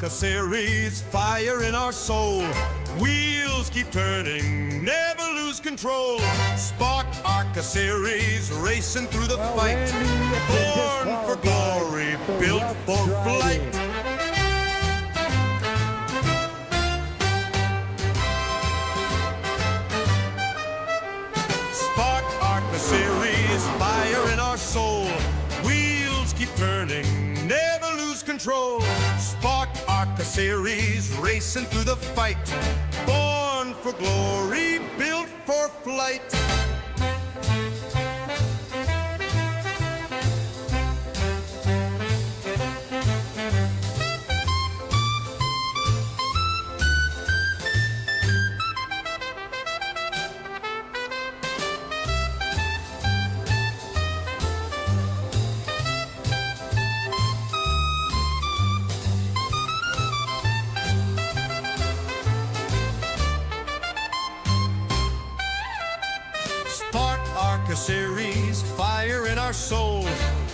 ARCA series, fire in our soul. Wheels keep turning, never lose control. Spark ARCA series, racing through the fight. Born for glory, built for flight. turning, never lose control. Spark ARCA series, racing through the fight. Born for glory, built for flight. Spark ARCA series, fire in our soul.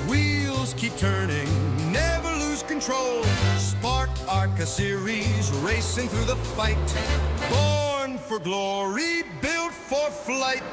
Wheels keep turning, never lose control. Spark ARCA series, racing through the fight. Born for glory, built for flight.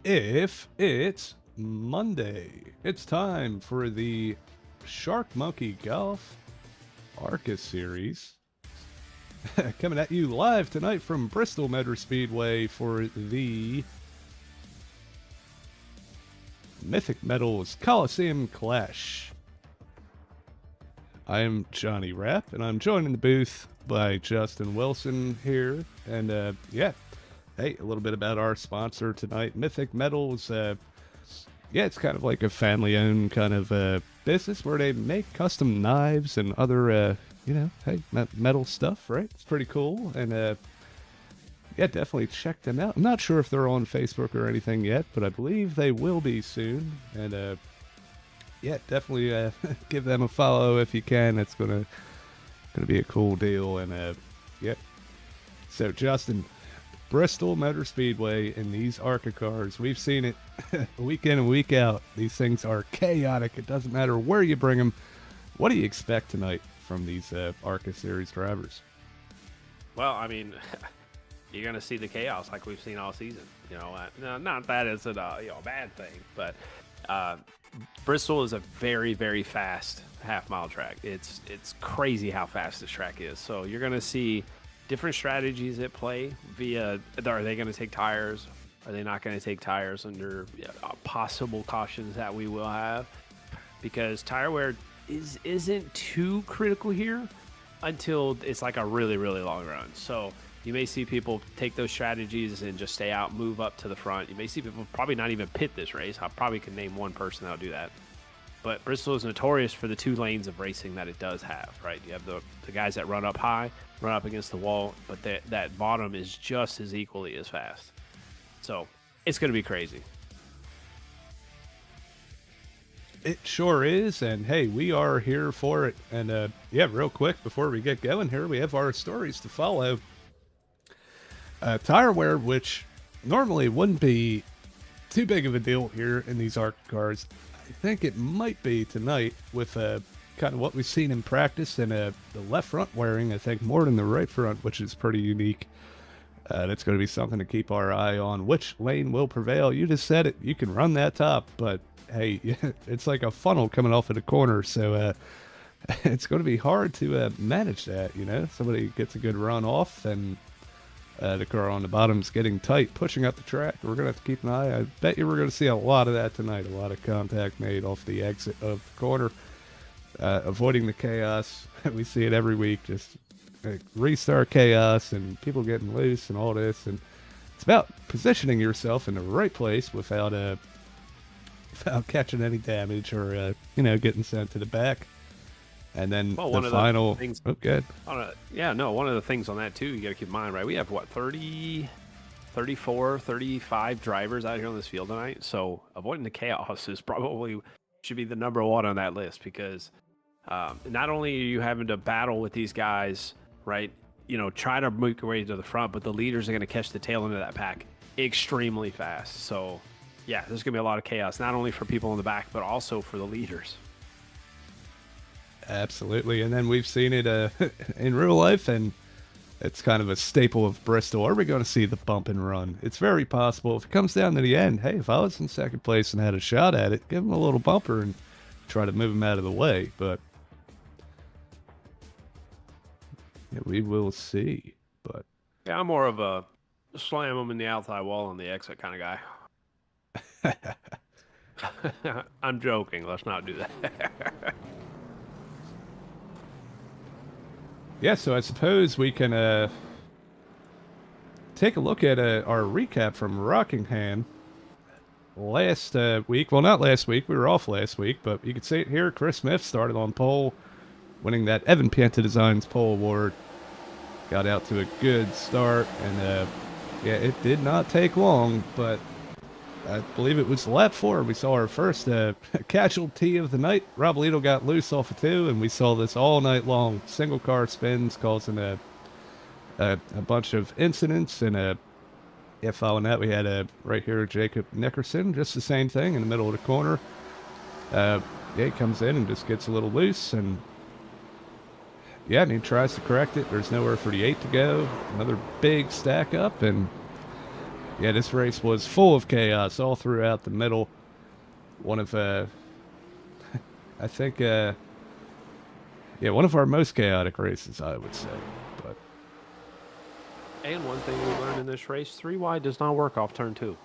If it's Monday, it's time for the Shark Monkey Golf ARCA series. Coming at you live tonight from Bristol Motor Speedway for the Mythic Metals Coliseum Clash. I am Johnny Rapp, and I'm joined in the booth by Justin Wilson here. And yeah, hey, a little bit about our sponsor tonight, Mythic Metals. Yeah, it's kind of like a family-owned kind of business where they make custom knives and other, you know, hey, metal stuff, right? It's pretty cool. And yeah, definitely check them out. I'm not sure if they're on Facebook or anything yet, but I believe they will be soon. And yeah, definitely give them a follow if you can. It's gonna be a cool deal. And yeah, so Justin, Bristol Motor Speedway and these ARCA cars, we've seen it week in and week out. These things are chaotic. It doesn't matter where you bring them. What do you expect tonight from these ARCA series drivers? Well, I mean, you're going to see the chaos like we've seen all season. You know, not that it's a bad thing, but Bristol is a very, very fast half-mile track. It's crazy how fast this track is. So you're going to see different strategies at play via, are they going to take tires? Are they not going to take tires under possible cautions that we will have? Because tire wear isn't too critical here until it's like a really, really long run. So you may see people take those strategies and just stay out, move up to the front. You may see people probably not even pit this race. I probably can name one person that'll do that. But Bristol is notorious for the two lanes of racing that it does have, right? You have the guys that run up high, run up against the wall, but that bottom is just as equally as fast. So it's going to be crazy. It sure is, and hey, we are here for it. And yeah, real quick before we get going here, we have our stories to follow. Tire wear, which normally wouldn't be too big of a deal here in these ARCA cars, I think it might be tonight with kind of what we've seen in practice, and the left front wearing, I think, more than the right front, which is pretty unique. That's going to be something to keep our eye on. Which lane will prevail? You just said it. You can run that top, but hey, it's like a funnel coming off of the corner, so it's going to be hard to manage that. You know, somebody gets a good run off, and the car on the bottom's getting tight, pushing up the track. We're going to have to keep an eye. I bet you we're going to see a lot of that tonight. A lot of contact made off the exit of the corner, avoiding the chaos. We see it every week, just restart chaos and people getting loose and all this. And it's about positioning yourself in the right place without catching any damage or, you know, getting sent to the back. And then the final things. Oh, good. One of the things on that too, you got to keep in mind, right? We have 34, 35 drivers out here on this field tonight. So avoiding the chaos is probably should be the number one on that list, because not only are you having to battle with these guys, right? You know, try to make your way to the front, but the leaders are going to catch the tail end of that pack extremely fast. So yeah, there's going to be a lot of chaos, not only for people in the back, but also for the leaders. Absolutely. And then we've seen it in real life, and It's kind of a staple of Bristol. Are we going to see the bump and run? It's very possible. If it comes down to the end, hey, if I was in second place and had a shot at it, give him a little bumper and try to move him out of the way. But yeah, we will see. But yeah, I'm more of a slam him in the outside wall on the exit kind of guy. I'm joking. Let's not do that. yeah, so I suppose we can take a look at our recap from Rockingham last week. Well, not last week. We were off last week, but you can see it here. Chris Smith started on pole, winning that Evan Pienta Designs pole award. Got out to a good start, and yeah, it did not take long, but I believe it was lap 4. We saw our first casualty of the night. Rob Lidl got loose off of 2, and we saw this all night long. Single car spins causing a bunch of incidents. And yeah, following that, we had right here Jacob Nickerson, just the same thing in the middle of the corner. Yeah, he comes in and just gets a little loose, and yeah, and he tries to correct it. There's nowhere for the 8 to go. Another big stack up, and yeah, this race was full of chaos all throughout the middle. One of, I think, yeah, one of our most chaotic races, I would say. But And one thing we learned in this race, 3 wide does not work off turn 2.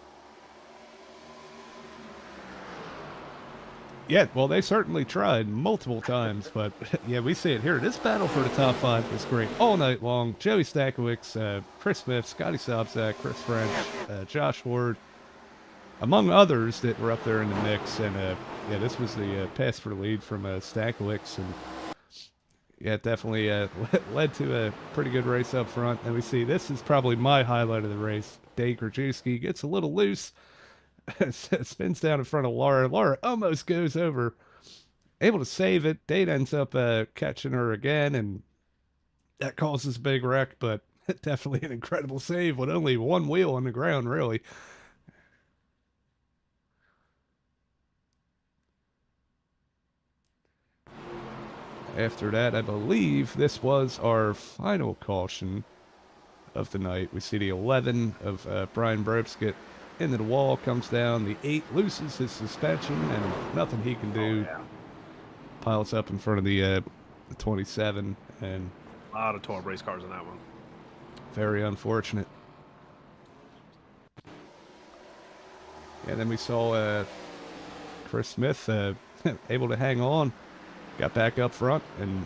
yeah, well, they certainly tried multiple times, but yeah, we see it here. This battle for the top 5 was great all night long. Joey Stakowicz, Chris Smith, Scotty Sobczak, Chris French, Josh Ward, among others that were up there in the mix. And yeah, this was the pass for the lead from Stakowicz, and yeah, it definitely led to a pretty good race up front. And we see this is probably my highlight of the race. Dave Krajewski gets a little loose. Spins down in front of Laura. Laura almost goes over, able to save it. Dade ends up catching her again, and that causes a big wreck, but definitely an incredible save with only one wheel on the ground, really. After that, I believe this was our final caution of the night. We see the 11 of Brian Brobst get into the wall, comes down. The 8 loses his suspension, and nothing he can do. Oh, yeah. Piles up in front of the 27, and A lot of 12 race cars in that one. very unfortunate. And then we saw Chris Smith able to hang on, got back up front, and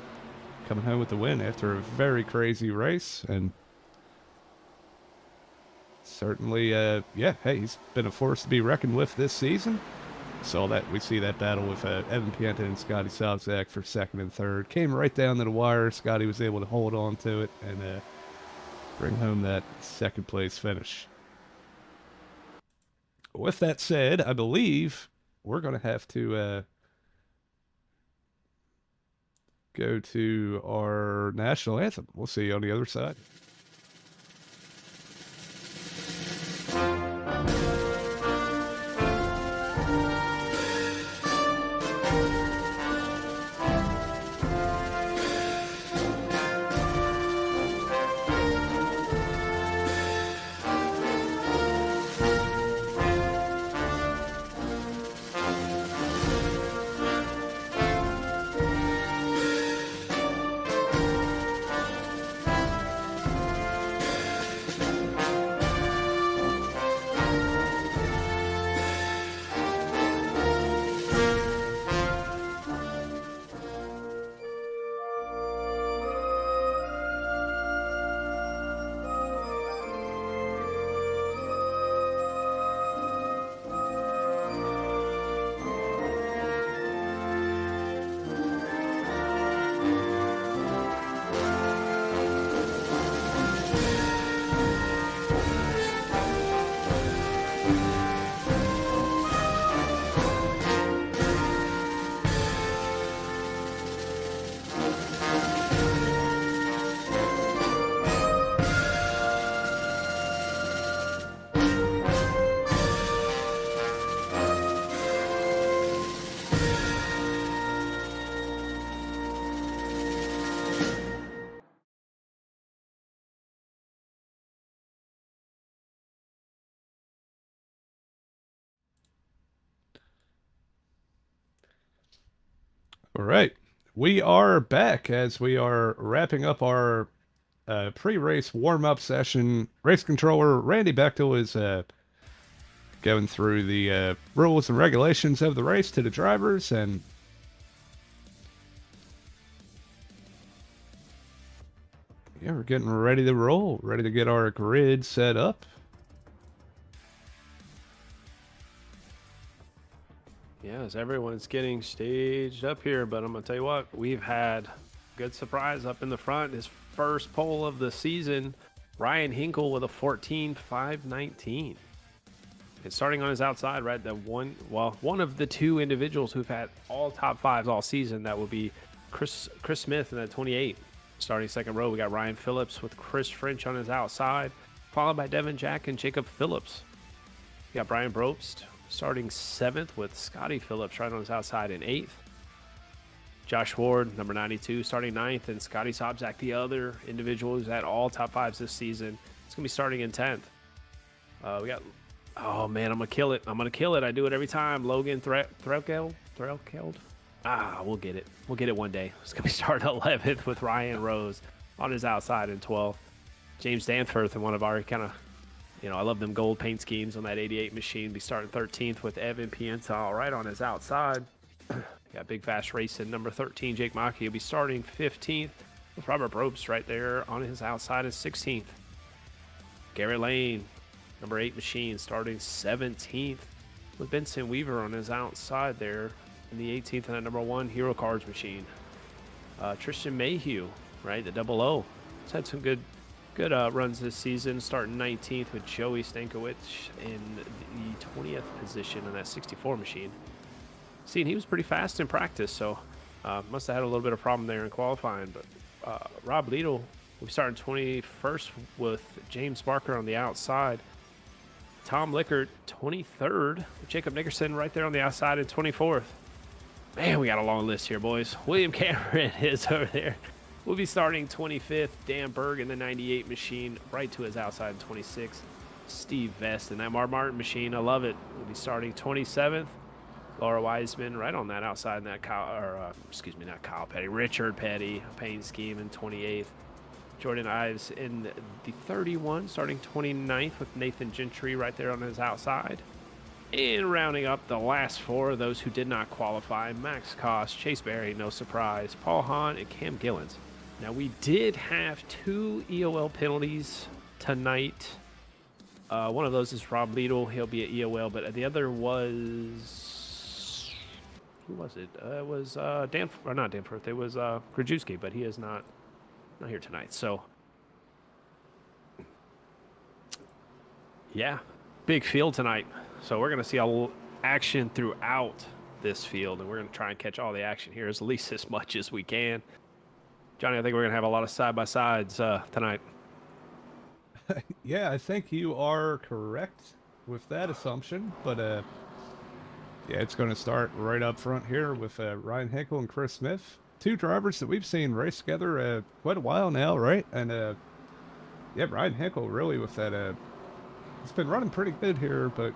coming home with the win after a very crazy race. And certainly, yeah, hey, he's been a force to be reckoned with this season. We see that battle with Evan Pienta and Scotty Sobczak for second and third. Came right down to the wire. Scotty was able to hold on to it and bring home that second place finish. With that said, I believe we're going to have to go to our national anthem. We'll see you on the other side. All right. We are back as we are wrapping up our pre-race warm-up session. Race controller Randy Bechtel is going through the rules and regulations of the race to the drivers, and yeah, we're getting ready to roll, ready to get our grid set up. Yeah, as everyone's getting staged up here, but I'm going to tell you what, we've had good surprise up in the front. His first pole of the season, Ryan Hinkle with a 14.519. And starting on his outside, right, one of the two individuals who've had all top fives all season, that would be Chris Smith in that 28. Starting second row, we got Ryan Phillips with Chris French on his outside, followed by Devin Jack and Jacob Phillips. We got Brian Brobst starting 7th with Scotty Phillips right on his outside in 8th. Josh Ward, number 92, starting 9th, and Scotty Sobczak, the other individual who's had all top fives this season, is going to be starting in 10th. We got, oh man, I'm going to kill it. I'm going to kill it. I do it every time. Logan Threlkeld. We'll get it. We'll get it one day. It's going to be starting 11th with Ryan Rose on his outside in 12th. James Danforth and one of our kind of, I love them gold paint schemes on that 88 machine. Be starting 13th with Evan Piental right on his outside. Got Big Fast Racing number 13, Jake Maki will be starting 15th with Robert Brobst right there on his outside in 16th. Garrett Lane, number 8 machine, starting 17th with Benson Weaver on his outside there in the 18th and that number 1 Hero Cards machine. Tristan Mayhew, right, the 00. He's had some good runs this season, starting 19th with Joey Stankiewicz in the 20th position in that 64 machine. Seen he was pretty fast in practice, so must have had a little bit of problem there in qualifying. But Rob Liedl, we started 21st with James Barker on the outside. Tom Lickert, 23rd, with Jacob Nickerson right there on the outside in 24th. Man, we got a long list here, boys. William Cameron is over there. We'll be starting 25th. Dan Berg in the 98 machine right to his outside in 26th. Steve Vest in that Martin machine. I love it. We'll be starting 27th. Laura Wiseman right on that outside in that not Kyle Petty. Richard Petty, paint scheme in 28th. Jordan Ives in the 31, starting 29th with Nathan Gentry right there on his outside. And rounding up the last 4 of those who did not qualify, Max Koss, Chase Berry, no surprise, Paul Hahn, and Cam Gillens. Now, we did have 2 EOL penalties tonight. One of those is Rob Liedl. He'll be at EOL, but the other was... Who was it? It was not Danforth. It was Krajewski, but he is not here tonight. So, yeah, big field tonight. So we're going to see action throughout this field, and we're going to try and catch all the action here at least as much as we can. Johnny, I think we're going to have a lot of side-by-sides tonight. Yeah, I think you are correct with that assumption, but yeah, it's going to start right up front here with Ryan Hinkle and Chris Smith, 2 drivers that we've seen race together quite a while now, right? And yeah, Ryan Hinkle really with that, he's been running pretty good here, but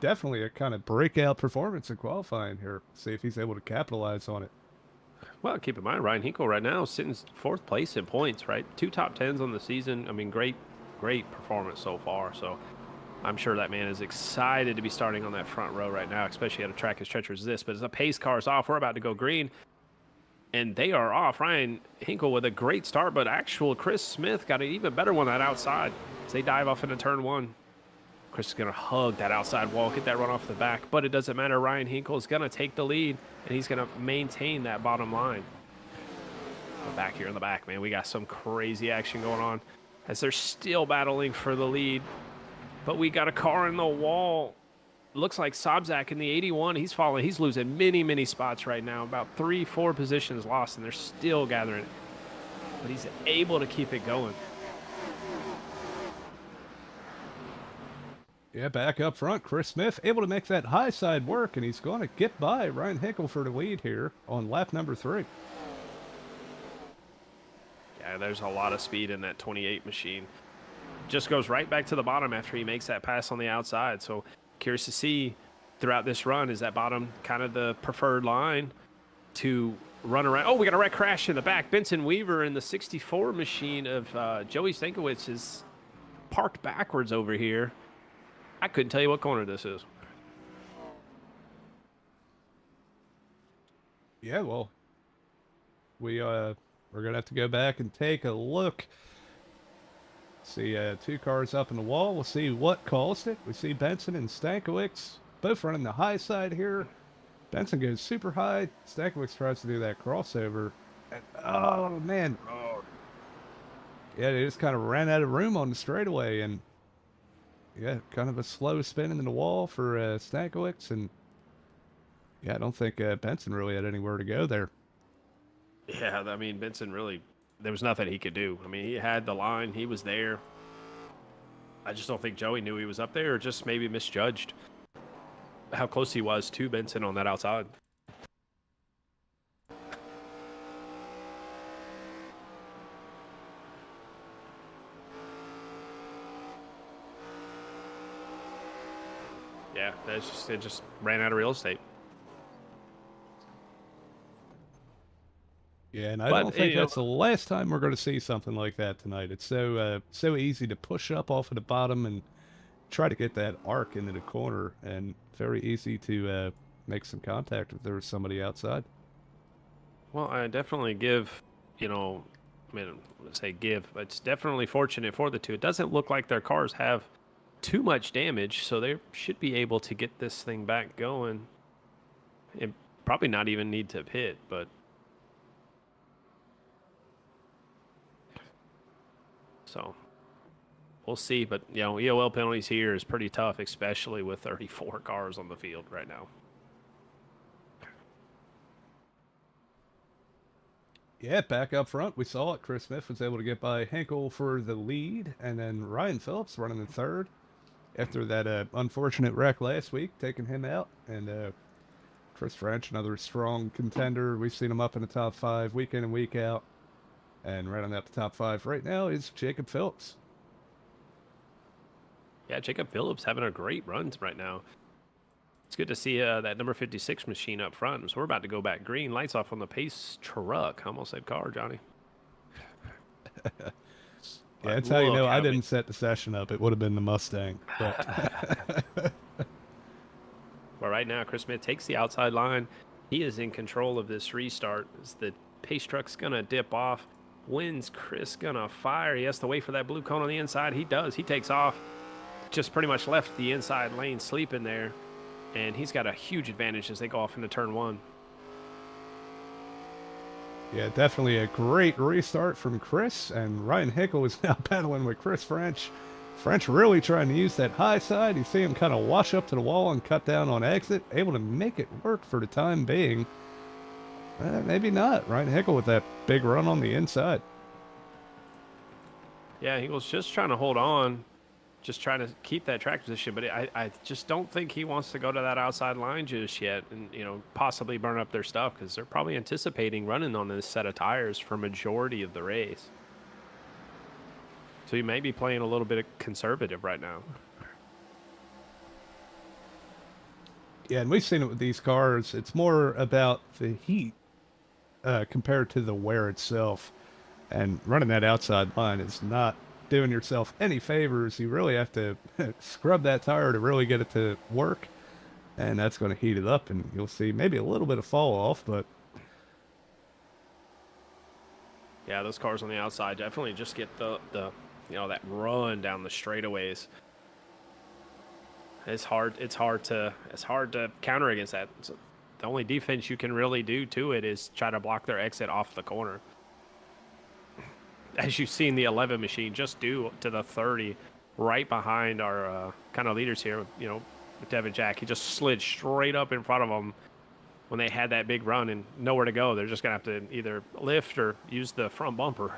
definitely a kind of breakout performance in qualifying here. See if he's able to capitalize on it. Well, keep in mind, Ryan Hinkle right now sitting 4th place in points, right? 2 top 10s on the season. I mean, great performance so far. So I'm sure that man is excited to be starting on that front row right now, especially at a track as treacherous as this. But as the pace car is off, we're about to go green. And they are off. Ryan Hinkle with a great start, but actual Chris Smith got an even better one that outside as they dive off into turn 1. Chris is going to hug that outside wall, get that run off the back, but it doesn't matter. Ryan Hinkle is going to take the lead, and he's going to maintain that bottom line. But back here in the back, man, we got some crazy action going on as they're still battling for the lead. But we got a car in the wall. Looks like Sobczak in the 81. He's falling. He's losing many spots right now. About 3-4 positions lost, and they're still gathering. But he's able to keep it going. Yeah, back up front, Chris Smith able to make that high side work, and he's going to get by Ryan Hinkle for the lead here on lap number 3. Yeah, there's a lot of speed in that 28 machine. Just goes right back to the bottom after he makes that pass on the outside. So curious to see throughout this run, is that bottom kind of the preferred line to run around. Oh, we got a wreck crash in the back. Benson Weaver in the 64 machine of Joey Stankiewicz is parked backwards over here. I couldn't tell you what corner this is. Yeah, well, we're gonna have to go back and take a look. See, 2 cars up in the wall. We'll see what caused it. We see Benson and Stankiewicz both running the high side here. Benson goes super high. Stankiewicz tries to do that crossover. And, oh, man. Yeah, they just kind of ran out of room on the straightaway. And, yeah, kind of a slow spin into the wall for Stankiewicz. And, yeah, I don't think Benson really had anywhere to go there. Yeah, I mean, Benson really, there was nothing he could do. I mean, he had the line. He was there. I just don't think Joey knew he was up there or just maybe misjudged how close he was to Benson on that outside. Yeah, it just ran out of real estate. Yeah, and I don't think that's the last time we're going to see something like that tonight. It's so easy to push up off of the bottom and try to get that arc into the corner, and very easy to make some contact if there was somebody outside. Well, I definitely give, I mean, let's say give, but it's definitely fortunate for the two. It doesn't look like their cars have too much damage, so they should be able to get this thing back going. And probably not even need to pit, but so we'll see. But EOL penalties here is pretty tough, especially with 34 cars on the field right now. Yeah, back up front, we saw it. Chris Smith was able to get by Henkel for the lead, and then Ryan Phillips running in third after that unfortunate wreck last week, taking him out. And Chris French, another strong contender. We've seen him up in the top 5 week in and week out. And right on that top 5 right now is Jacob Phillips. Yeah, Jacob Phillips having a great run right now. It's good to see that number 56 machine up front. So we're about to go back green. Lights off on the pace truck. I almost said car, Johnny. Yeah, that's how you know I didn't set the session up. It would have been the Mustang. But well, right now, Chris Smith takes the outside line. He is in control of this restart. As the pace truck's going to dip off. When's Chris going to fire? He has to wait for that blue cone on the inside. He does. He takes off. Just pretty much left the inside lane sleeping there. And he's got a huge advantage as they go off into turn 1. Yeah, definitely a great restart from Chris. And Ryan Hickel is now battling with Chris French. French really trying to use that high side. You see him kind of wash up to the wall and cut down on exit. Able to make it work for the time being. Maybe not. Ryan Hickel with that big run on the inside. Yeah, he was just trying to hold on. Just trying to keep that track position, but I just don't think he wants to go to that outside line just yet and, possibly burn up their stuff because they're probably anticipating running on this set of tires for majority of the race. So he may be playing a little bit of conservative right now. Yeah, and we've seen it with these cars. It's more about the heat compared to the wear itself. And running that outside line is not doing yourself any favors. You really have to scrub that tire to really get it to work, and that's going to heat it up, and you'll see maybe a little bit of fall off. But yeah, those cars on the outside definitely just get the that run down the straightaways. It's hard to counter against that. So the only defense you can really do to it is try to block their exit off the corner. As you've seen the 11 machine just do to the 30 right behind our kind of leaders here, with Devin Jack. He just slid straight up in front of them when they had that big run and nowhere to go. They're just going to have to either lift or use the front bumper.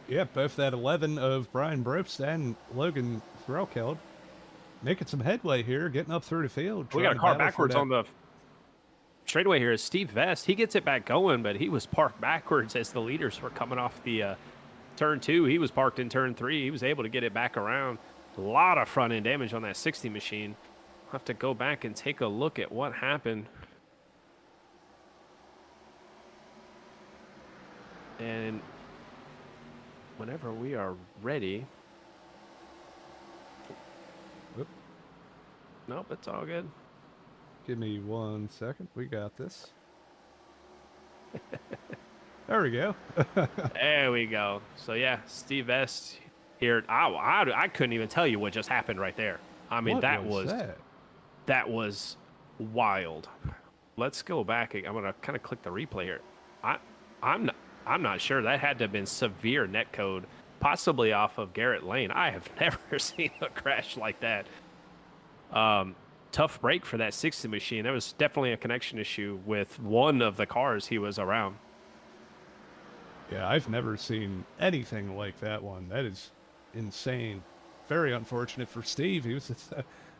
yeah, both that 11 of Brian Brobst and Logan Threlkeld making some headway here, getting up through the field. We got a car backwards on the straightaway here is Steve Vest. He gets it back going, but he was parked backwards as the leaders were coming off the turn 2. He was parked in turn 3. He was able to get it back around. A lot of front end damage on that 60 machine. I'll have to go back and take a look at what happened. And whenever we are ready. Whoop. Nope, it's all good. Give me 1 second. We got this. There we go. There we go. So yeah, Steve S here. I couldn't even tell you what just happened right there. I mean, What that was wild. Let's go back. I'm gonna kind of click the replay here. I'm not sure. That had to have been severe netcode, possibly off of Garrett Lane. I have never seen a crash like that. Tough break for that 60 machine. There was definitely a connection issue with one of the cars he was around. Yeah, I've never seen anything like that one. That is insane. Very unfortunate for Steve. He was just,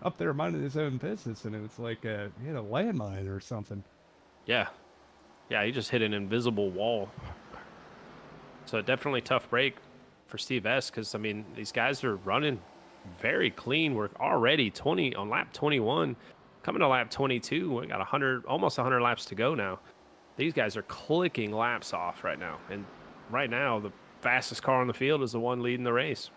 up there minding his own business, and it was like he had a landmine or something. Yeah. Yeah, he just hit an invisible wall. So definitely tough break for Steve S, because, I mean, these guys are running very clean. We're already on lap 21, coming to lap 22. We got 100, almost 100 laps to go now. These guys are clicking laps off right now. And right now, the fastest car on the field is the one leading the race.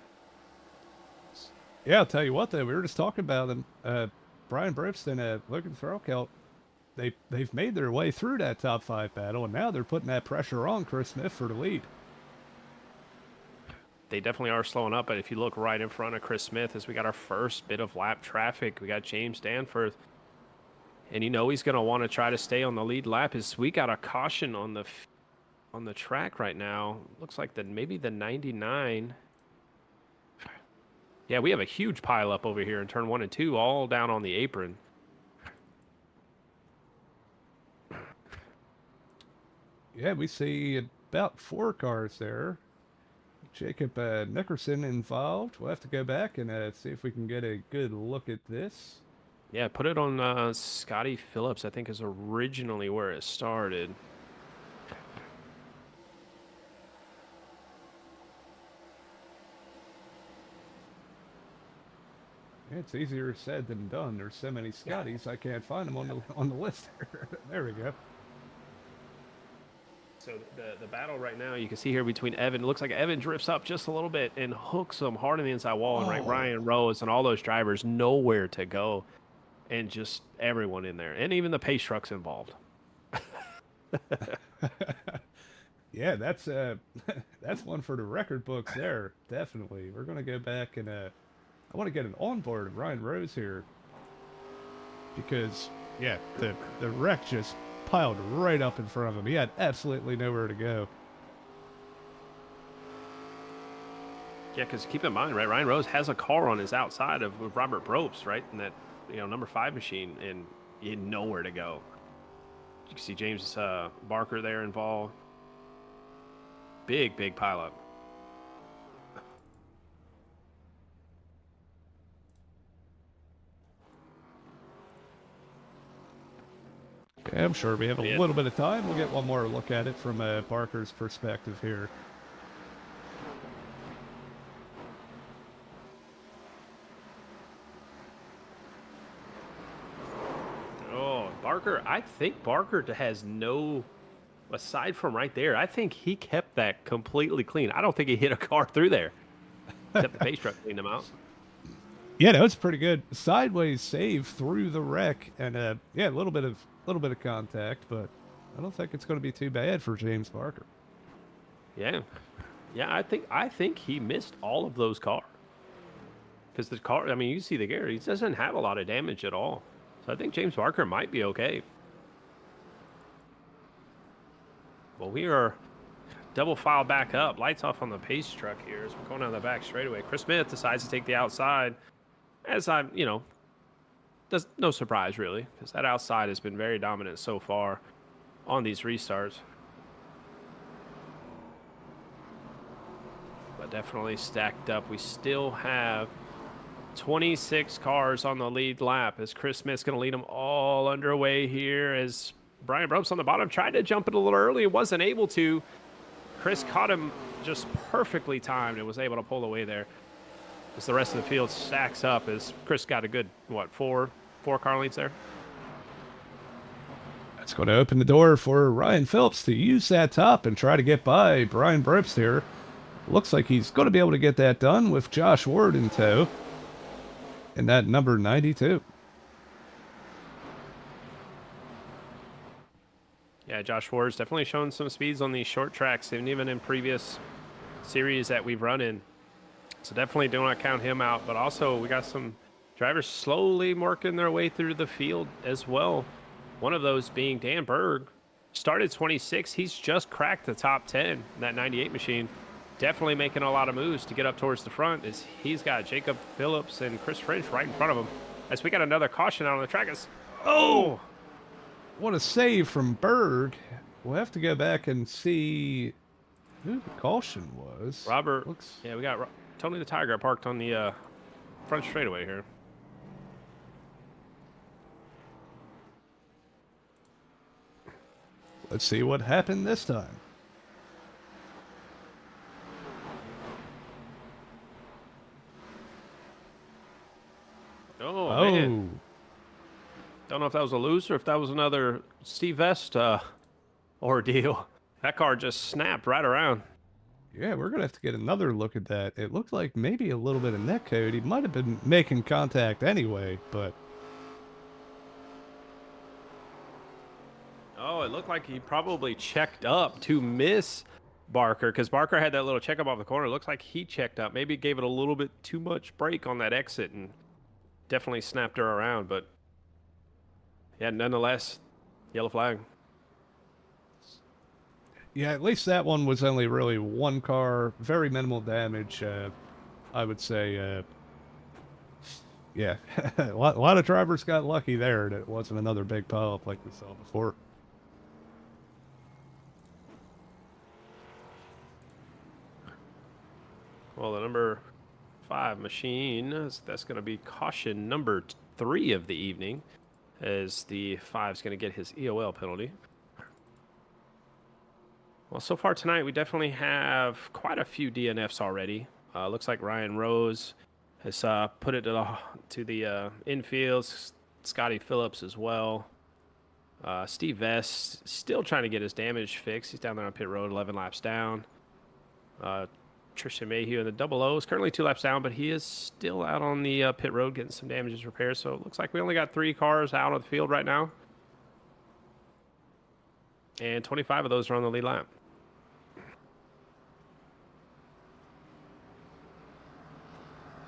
Yeah, I'll tell you what, though, we were just talking about them. Brian Bripston and Logan Threlkeld, they've made their way through that top 5 battle, and now they're putting that pressure on Chris Smith for the lead. They definitely are slowing up, but if you look right in front of Chris Smith, as we got our first bit of lap traffic, we got James Danforth, and you know he's going to want to try to stay on the lead lap. As we got a caution on the track right now. Looks like maybe the 99. Yeah, we have a huge pile up over here in turn 1 and 2, all down on the apron. Yeah, we see about 4 cars there. Jacob Nickerson involved. We'll have to go back and see if we can get a good look at this. Yeah, put it on Scotty Phillips, I think, is originally where it started. It's easier said than done. There's so many Scotties, I can't find them on the list. There we go. So the battle right now, you can see here between Evan. It looks like Evan drifts up just a little bit and hooks him hard on the inside wall. And right, Ryan Rose and all those drivers nowhere to go. And just everyone in there. And even the pace trucks involved. Yeah, that's one for the record books there. Definitely. We're going to go back and I want to get an onboard of Ryan Rose here. Because, yeah, the wreck just piled right up in front of him. He had absolutely nowhere to go. Yeah, because keep in mind, right, Ryan Rose has a car on his outside of Robert Brobst, right, in that number 5 machine, and he had nowhere to go. You can see James Barker there involved. Big pileup. Okay, I'm sure we have a little bit of time. We'll get one more look at it from Barker's perspective here. Oh, Barker, I think Barker has no, aside from right there, I think he kept that completely clean. I don't think he hit a car through there. Except the pace truck cleaned him out. Yeah, that was pretty good. Sideways save through the wreck, and yeah, a little bit of contact, but I don't think it's going to be too bad for James Barker. Yeah, I think he missed all of those cars because the car. I mean, you see the gear; he doesn't have a lot of damage at all. So I think James Barker might be okay. Well, we are double file back up. Lights off on the pace truck here as we're going down the back straightaway. Chris Smith decides to take the outside. As I'm, there's no surprise really, because that outside has been very dominant so far on these restarts. But definitely stacked up. We still have 26 cars on the lead lap as Chris Smith's going to lead them all underway here as Brian Brobst on the bottom tried to jump it a little early, wasn't able to. Chris caught him just perfectly timed and was able to pull away there. As the rest of the field stacks up as Chris got a good, 4 car leads there? That's going to open the door for Ryan Phillips to use that top and try to get by Brian Brooks here. Looks like he's going to be able to get that done with Josh Ward in tow. And that number 92. Yeah, Josh Ward's definitely shown some speeds on these short tracks, and even in previous series that we've run in. So definitely do not count him out. But also, we got some drivers slowly working their way through the field as well. One of those being Dan Berg. Started 26. He's just cracked the top 10 in that 98 machine. Definitely making a lot of moves to get up towards the front, as he's got Jacob Phillips and Chris French right in front of him. As we got another caution out on the track. Oh! What a save from Berg. We'll have to go back and see who the caution was. Robert. Yeah, we got Tony the Tiger parked on the front straightaway here. Let's see what happened this time. Oh, man. Don't know if that was a loose or if that was another Steve Vest ordeal. That car just snapped right around. Yeah, we're going to have to get another look at that. It looked like maybe a little bit of net code. He might have been making contact anyway, but... Oh, it looked like he probably checked up to miss Barker, because Barker had that little checkup off the corner. It looks like he checked up. Maybe gave it a little bit too much brake on that exit and definitely snapped her around. But yeah, nonetheless, yellow flag. Yeah, at least that one was only really one car. Very minimal damage, I would say. Yeah, a lot of drivers got lucky there that it wasn't another big pileup like we saw before. Well, the number 5 machine, that's going to be caution number 3 of the evening, as the 5 is going to get his EOL penalty. Well, so far tonight, we definitely have quite a few DNFs already. Looks like Ryan Rose has put it to the infield. Scotty Phillips as well. Steve Vest still trying to get his damage fixed. He's down there on pit road, 11 laps down. Tristan Mayhew in the double O is currently 2 laps down, but he is still out on the pit road getting some damages repaired. So it looks like we only got 3 cars out on the field right now. And 25 of those are on the lead lap.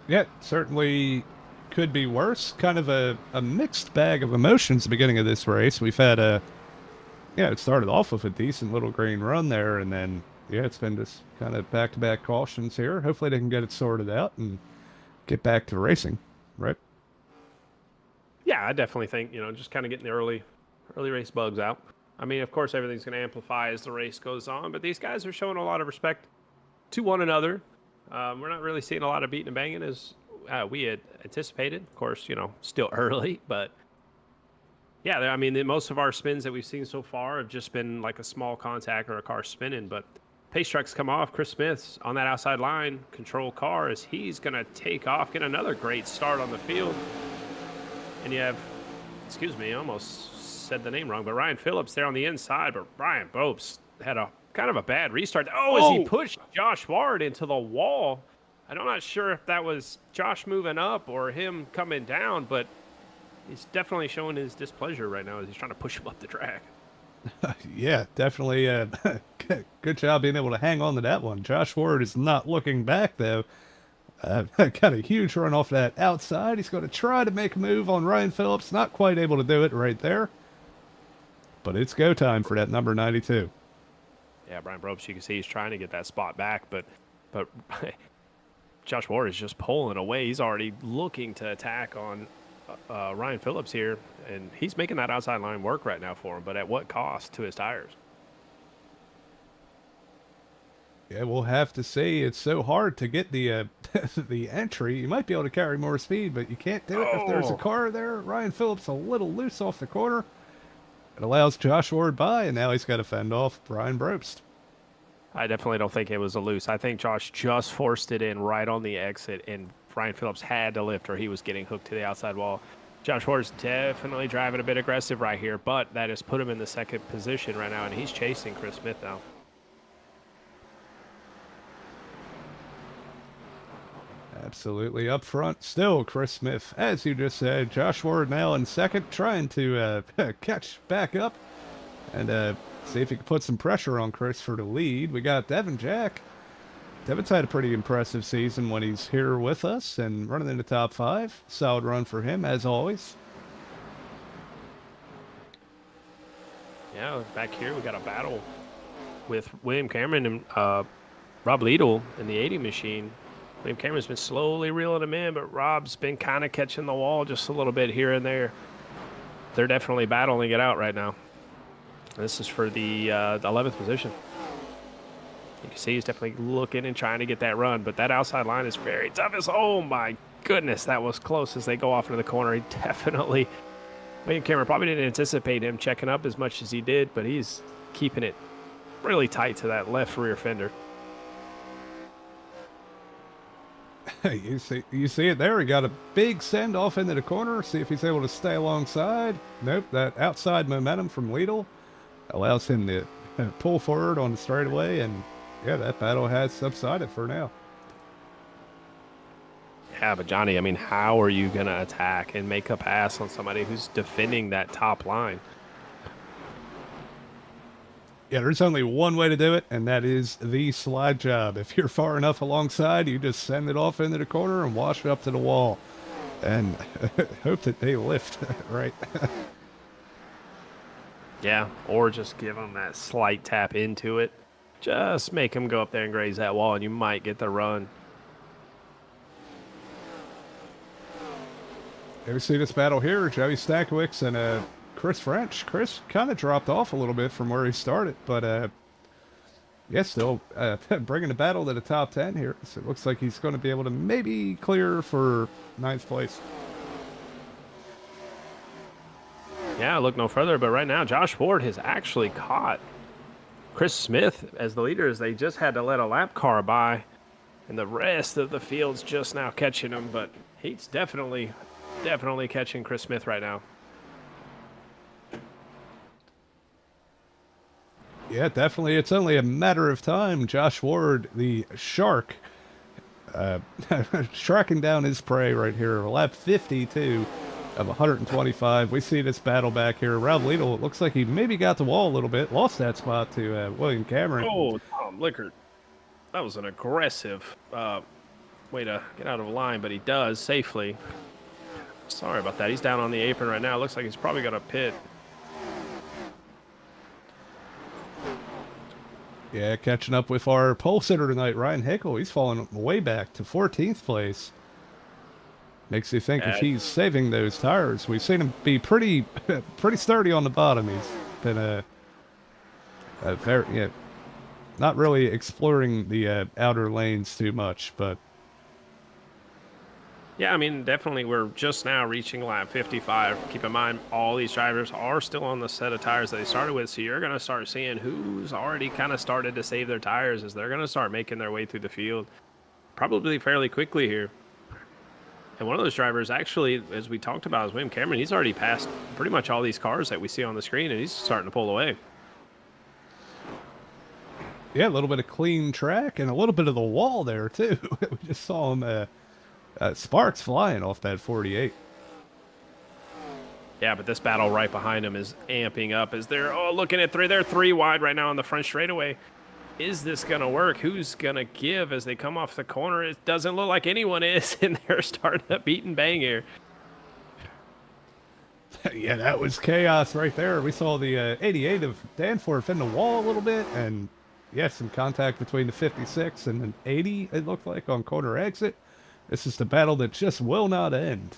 Yeah, certainly could be worse. Kind of a mixed bag of emotions at the beginning of this race. We've had it started off with a decent little green run there, and then, yeah, it's been just kind of back-to-back cautions here. Hopefully they can get it sorted out and get back to racing, right? Yeah, I definitely think, just kind of getting the early race bugs out. I mean, of course, everything's going to amplify as the race goes on, but these guys are showing a lot of respect to one another. We're not really seeing a lot of beating and banging as we had anticipated. Of course, still early, but yeah, I mean, most of our spins that we've seen so far have just been like a small contact or a car spinning, but pace trucks come off. Chris Smith's on that outside line, control car, as he's going to take off, get another great start on the field. And you have, excuse me, I almost said the name wrong, but Ryan Phillips there on the inside, but Brian Bopes had a kind of a bad restart. As he pushed Josh Ward into the wall. I'm not sure if that was Josh moving up or him coming down, but he's definitely showing his displeasure right now as he's trying to push him up the track. Yeah, definitely. Good job being able to hang on to that one. Josh Ward is not looking back, though. Got a huge run off that outside. He's going to try to make a move on Ryan Phillips. Not quite able to do it right there. But it's go time for that number 92. Yeah, Brian Brobes, you can see he's trying to get that spot back, but Josh Ward is just pulling away. He's already looking to attack on Ryan Phillips here, and he's making that outside line work right now for him, but at what cost to his tires? Yeah, we'll have to see. It's so hard to get the the entry. You might be able to carry more speed, but you can't do it if there's a car there. Ryan Phillips a little loose off the corner. It allows Josh Ward by, and now he's got to fend off Brian Brobst. I definitely don't think it was a loose. I think Josh just forced it in right on the exit, and Ryan Phillips had to lift or he was getting hooked to the outside wall. Josh Ward's definitely driving a bit aggressive right here, but that has put him in the second position right now, and he's chasing Chris Smith now. Absolutely up front still, Chris Smith, as you just said. Josh Ward now in second, trying to catch back up and see if he can put some pressure on Chris for the lead. We got Devin Jack. Devin's had a pretty impressive season when he's here with us and running in the top 5. Solid run for him, as always. Yeah, back here we got a battle with William Cameron and Rob Liedl in the 80 machine. William Cameron's been slowly reeling him in, but Rob's been kind of catching the wall just a little bit here and there. They're definitely battling it out right now. This is for the 11th position. You can see he's definitely looking and trying to get that run, but that outside line is very tough. Oh my goodness, that was close as they go off into the corner. He definitely, William Cameron probably didn't anticipate him checking up as much as he did, but he's keeping it really tight to that left rear fender. You see it there. He got a big send off into the corner. See if he's able to stay alongside. Nope, that outside momentum from Liedl allows him to pull forward on the straightaway, and yeah, that battle has subsided for now. Yeah, but Johnny, I mean, how are you going to attack and make a pass on somebody who's defending that top line? Yeah, there's only one way to do it, and that is the slide job. If you're far enough alongside, you just send it off into the corner and wash it up to the wall. And hope that they lift, right? Yeah, or just give them that slight tap into it. Just make them go up there and graze that wall, and you might get the run. Ever see this battle here? Joey Stankiewicz and Chris French. Chris kind of dropped off a little bit from where he started, but yeah, still bringing the battle to the top 10 here. So it looks like he's going to be able to maybe clear for 9th place. Yeah, look no further, but right now Josh Ward has actually caught Chris Smith as the leader, as they just had to let a lap car by, and the rest of the field's just now catching him, but he's definitely catching Chris Smith right now. Yeah, definitely. It's only a matter of time. Josh Ward, the shark, sharking down his prey right here. Lap 52 of 125. We see this battle back here. Rob Liedl, it looks like he maybe got the wall a little bit. Lost that spot to William Cameron. Oh, Tom Lickert. That was an aggressive way to get out of line, but he does safely. Sorry about that. He's down on the apron right now. Looks like he's probably got a pit. Yeah, catching up with our pole sitter tonight, Ryan Hickle. He's falling way back to 14th place. Makes you think if he's saving those tires. We've seen him be pretty sturdy on the bottom. He's been a very, not really exploring the outer lanes too much, but yeah, I mean, definitely we're just now reaching lap 55. Keep in mind, all these drivers are still on the set of tires that they started with, so you're going to start seeing who's already kind of started to save their tires as they're going to start making their way through the field probably fairly quickly here. And one of those drivers, actually, as we talked about, is William Cameron. He's already passed pretty much all these cars that we see on the screen, and he's starting to pull away. yeah, a little bit of clean track and a little bit of the wall there, too. We just saw him... sparks flying off that 48. Yeah, but this battle right behind him is amping up as they're looking at three. They're 3 wide right now on the front straightaway. Is this going to work? Who's going to give as they come off the corner? It doesn't look like anyone is, and they're starting to beat and bang here. Yeah, that was chaos right there. We saw the 88 of Danforth in the wall a little bit, and yeah, some contact between the 56 and an 80, it looked like, on corner exit. This is the battle that just will not end.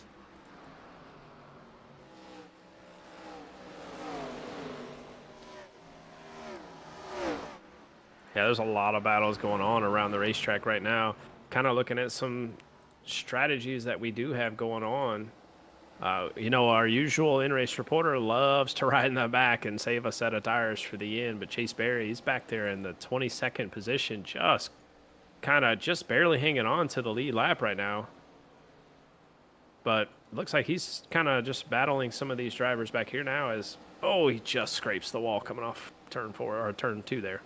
Yeah, there's a lot of battles going on around the racetrack right now. Kind of looking at some strategies that we do have going on. Our usual in-race reporter loves to ride in the back and save a set of tires for the end, but Chase Berry, he's back there in the 22nd position, just barely hanging on to the lead lap right now. But it looks like he's kind of just battling some of these drivers back here now as, oh, he just scrapes the wall coming off turn 4 or turn 2 there.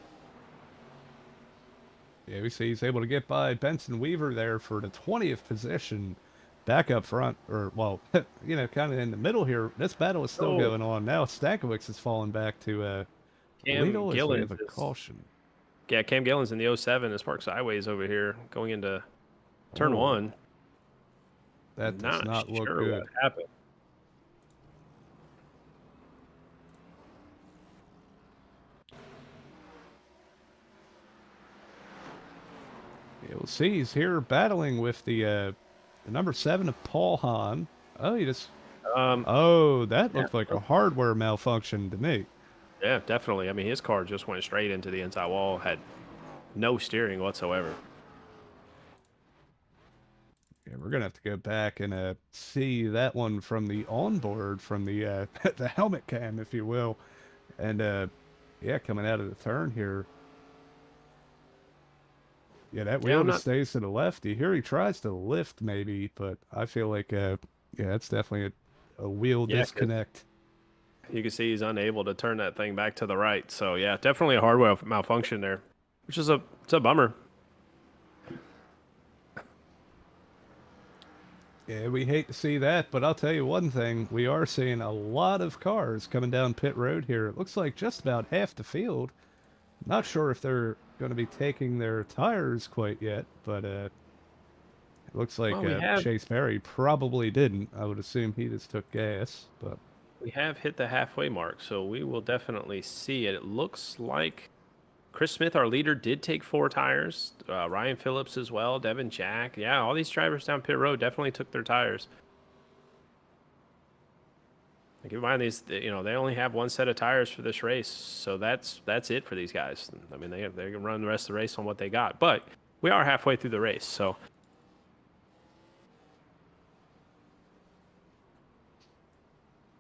Yeah, we see he's able to get by Benson Weaver there for the 20th position back up front. Or, well, you know, kind of in the middle here. This battle is still going on. Now Stankiewicz is falling back to Cam Lidl as we have a Gillens caution. Yeah, Cam Gillens in the 07 is parked sideways over here going into turn 1. That does not look good. What happened. Yeah, we'll see. He's here battling with the number 7 of Paul Hahn. Oh, he just... oh, that looked like a hardware malfunction to me. Yeah, definitely. I mean, his car just went straight into the inside wall, had no steering whatsoever. Yeah, we're gonna have to go back and see that one from the onboard, from the the helmet cam, if you will, and yeah, coming out of the turn here. Yeah, that wheel just stays to the left. You hear he tries to lift maybe, but I feel like yeah, that's definitely a wheel disconnect. You can see he's unable to turn that thing back to the right. So yeah, definitely a hardware malfunction there, which is it's a bummer. Yeah, we hate to see that, but I'll tell you one thing. We are seeing a lot of cars coming down pit road here. It looks like just about half the field. Not sure if they're going to be taking their tires quite yet, but it looks like Chase Berry probably didn't. I would assume he just took gas, but... We have hit the halfway mark, so we will definitely see it. It looks like Chris Smith, our leader, did take 4 tires. Ryan Phillips as well, Devin Jack. Yeah, all these drivers down pit road definitely took their tires. Keep in mind, these, you know, they only have 1 set of tires for this race, so that's it for these guys. I mean, they can run the rest of the race on what they got, but we are halfway through the race, so.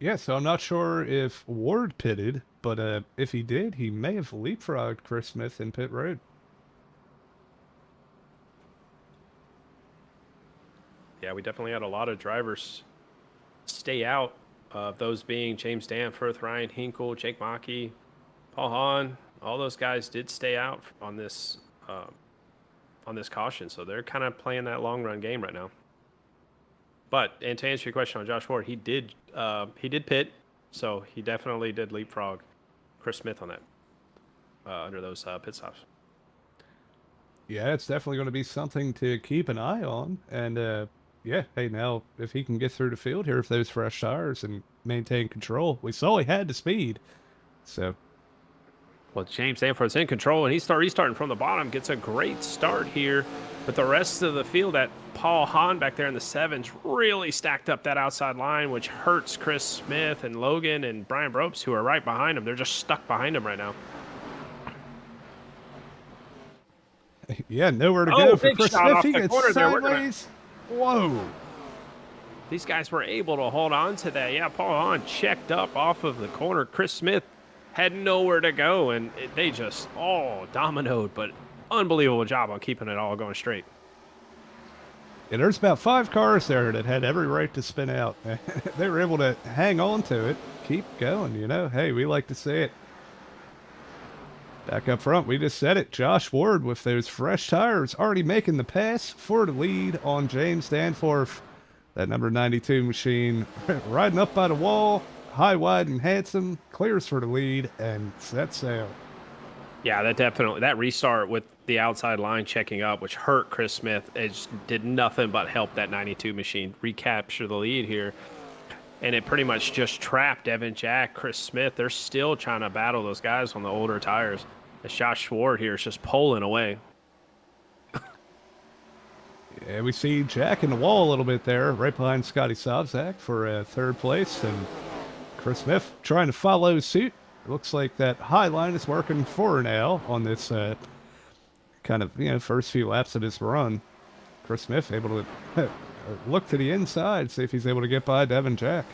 Yeah, so I'm not sure if Ward pitted, but if he did, he may have leapfrogged Chris Smith in pit road. Yeah, we definitely had a lot of drivers stay out, those being James Danforth, Ryan Hinkle, Jake Maki, Paul Hahn. All those guys did stay out on this caution, so they're kind of playing that long run game right now. But, and to answer your question on Josh Ward, he did pit, so he definitely did leapfrog Chris Smith on that under those pit stops. Yeah, it's definitely going to be something to keep an eye on. And yeah, hey, now if he can get through the field here with those fresh tires and maintain control, we saw he had the speed. So, well, James Danforth's in control, and he's restarting from the bottom. Gets a great start here, but the rest of the field, that Paul Hahn back there in the 7s, really stacked up that outside line, which hurts Chris Smith and Logan and Brian Bropes, who are right behind him. They're just stuck behind him right now. Yeah, nowhere to go for Chris Smith. He gets corner sideways. Whoa. These guys were able to hold on to that. Yeah, Paul Hahn checked up off of the corner. Chris Smith had nowhere to go, and they just all dominoed, but unbelievable job on keeping it all going straight. And there's about 5 cars there that had every right to spin out. They were able to hang on to it, keep going, you know. Hey, we like to see it. Back up front, we just said it. Josh Ward with those fresh tires already making the pass for the lead on James Danforth. That number 92 machine riding up by the wall, high, wide, and handsome, clears for the lead, and set sail. Yeah, that restart with the outside line checking up, which hurt Chris Smith, it just did nothing but help that 92 machine recapture the lead here. And it pretty much just trapped Devin Jack, Chris Smith. They're still trying to battle those guys on the older tires. As Josh Ward here is just pulling away. Yeah, we see Jack in the wall a little bit there, right behind Scotty Sobczak for 3rd place. And Chris Smith trying to follow suit. It looks like that high line is working for her now on this kind of, you know, first few laps of this run. Chris Smith able to look to the inside, see if he's able to get by Devin Jack.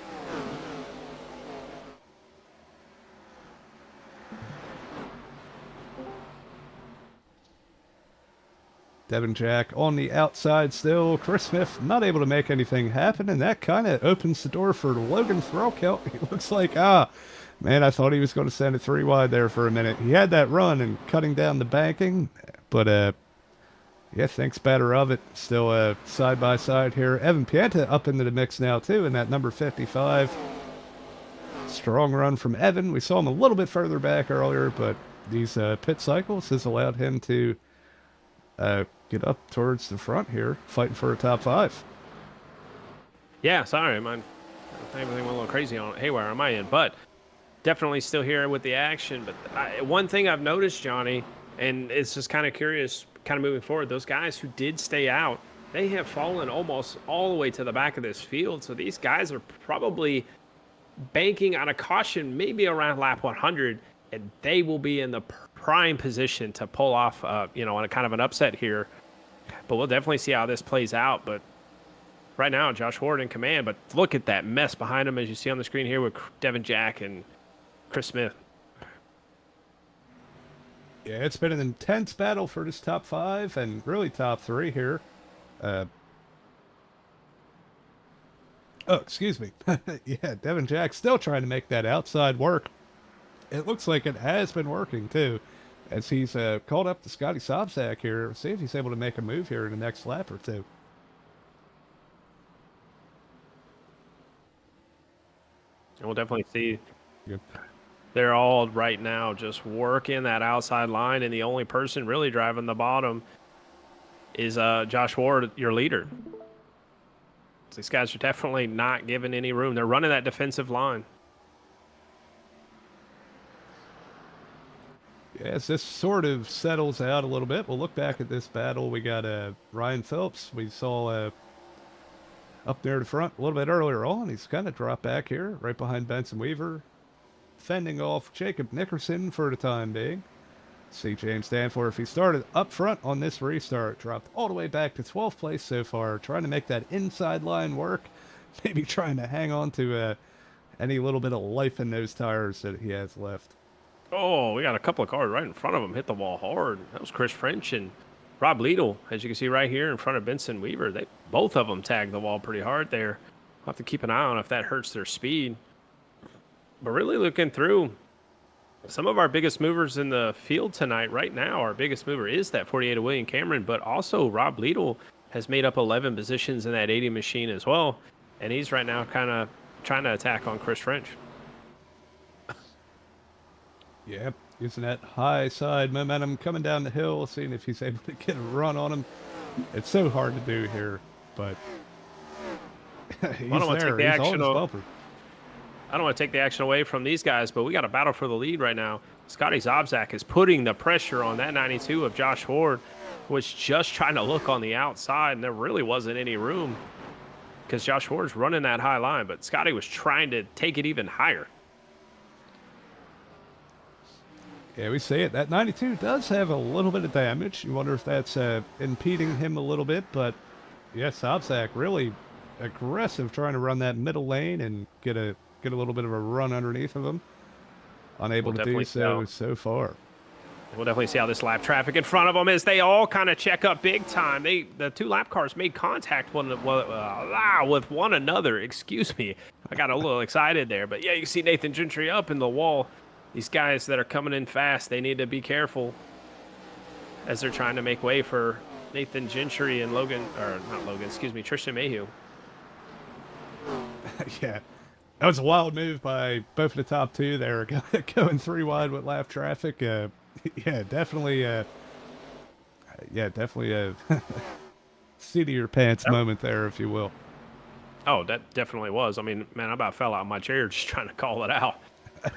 Devin Jack on the outside still. Chris Smith not able to make anything happen, and that kind of opens the door for Logan Threlkelt. He looks like, man, I thought he was going to send it 3 wide there for a minute. He had that run and cutting down the banking, but yeah, thinks better of it. Still side by side here. Evan Pienta up into the mix now too in that number 55. Strong run from Evan. We saw him a little bit further back earlier, but these pit cycles has allowed him to get up towards the front here, fighting for a top 5. Yeah, sorry, everything went a little crazy on haywire on my end, but definitely still here with the action. But one thing I've noticed, Johnny, and it's just kind of curious, kind of moving forward, those guys who did stay out, they have fallen almost all the way to the back of this field. So these guys are probably banking on a caution, maybe around lap 100, and they will be in the prime position to pull off, on a kind of an upset here. But we'll definitely see how this plays out. But right now, Josh Ward in command. But look at that mess behind him, as you see on the screen here with Devin Jack and Chris Smith. Yeah, it's been an intense battle for this top 5 and really top 3 here. Oh, excuse me. Yeah, Devin Jack still trying to make that outside work. It looks like it has been working, too, as he's called up to Scotty Sobczak here. See if he's able to make a move here in the next lap or two. And we'll definitely see. Yep. They're all right now just working that outside line, and the only person really driving the bottom is Josh Ward, your leader. These guys are definitely not giving any room. They're running that defensive line. Yeah, as this sort of settles out a little bit, we'll look back at this battle. We got Ryan Phillips. We saw up there to front a little bit earlier on. He's kind of dropped back here, right behind Benson Weaver, fending off Jacob Nickerson for the time being. See James Danforth, he started up front on this restart, dropped all the way back to 12th place so far, trying to make that inside line work, maybe trying to hang on to any little bit of life in those tires that he has left. Oh, we got a couple of cars right in front of him hit the wall hard. That was Chris French and Rob Liedl, as you can see right here in front of Benson Weaver. They both of them tagged the wall pretty hard there. We'll have to keep an eye on if that hurts their speed. But really looking through, some of our biggest movers in the field tonight right now, our biggest mover is that 48 of William Cameron, but also Rob Liedl has made up 11 positions in that 80 machine as well. And he's right now kind of trying to attack on Chris French. Yep, using that high side momentum coming down the hill, seeing if he's able to get a run on him. It's so hard to do here, but he's I don't want to take the action. I don't want to take the action away from these guys, but we got a battle for the lead right now. Scotty Sobczak is putting the pressure on that 92 of Josh Ward, was just trying to look on the outside, and there really wasn't any room because Josh Ward's running that high line, but Scotty was trying to take it even higher. Yeah, we see it. That 92 does have a little bit of damage. You wonder if that's impeding him a little bit, but yeah, Sobczak really aggressive trying to run that middle lane and get a little bit of a run underneath of him. Unable to do so far. We'll definitely see how this lap traffic in front of them is. They all kind of check up big time. The 2 lap cars made contact with one another. Excuse me. I got a little excited there. But yeah, you can see Nathan Gentry up in the wall. These guys that are coming in fast, they need to be careful as they're trying to make way for Nathan Gentry and Tristan Mayhew. Yeah. That was a wild move by both of the top 2 there, going 3 wide with lap traffic. Yeah, definitely a seat of your pants moment there, if you will. Oh, that definitely was. I mean, man, I about fell out of my chair just trying to call it out.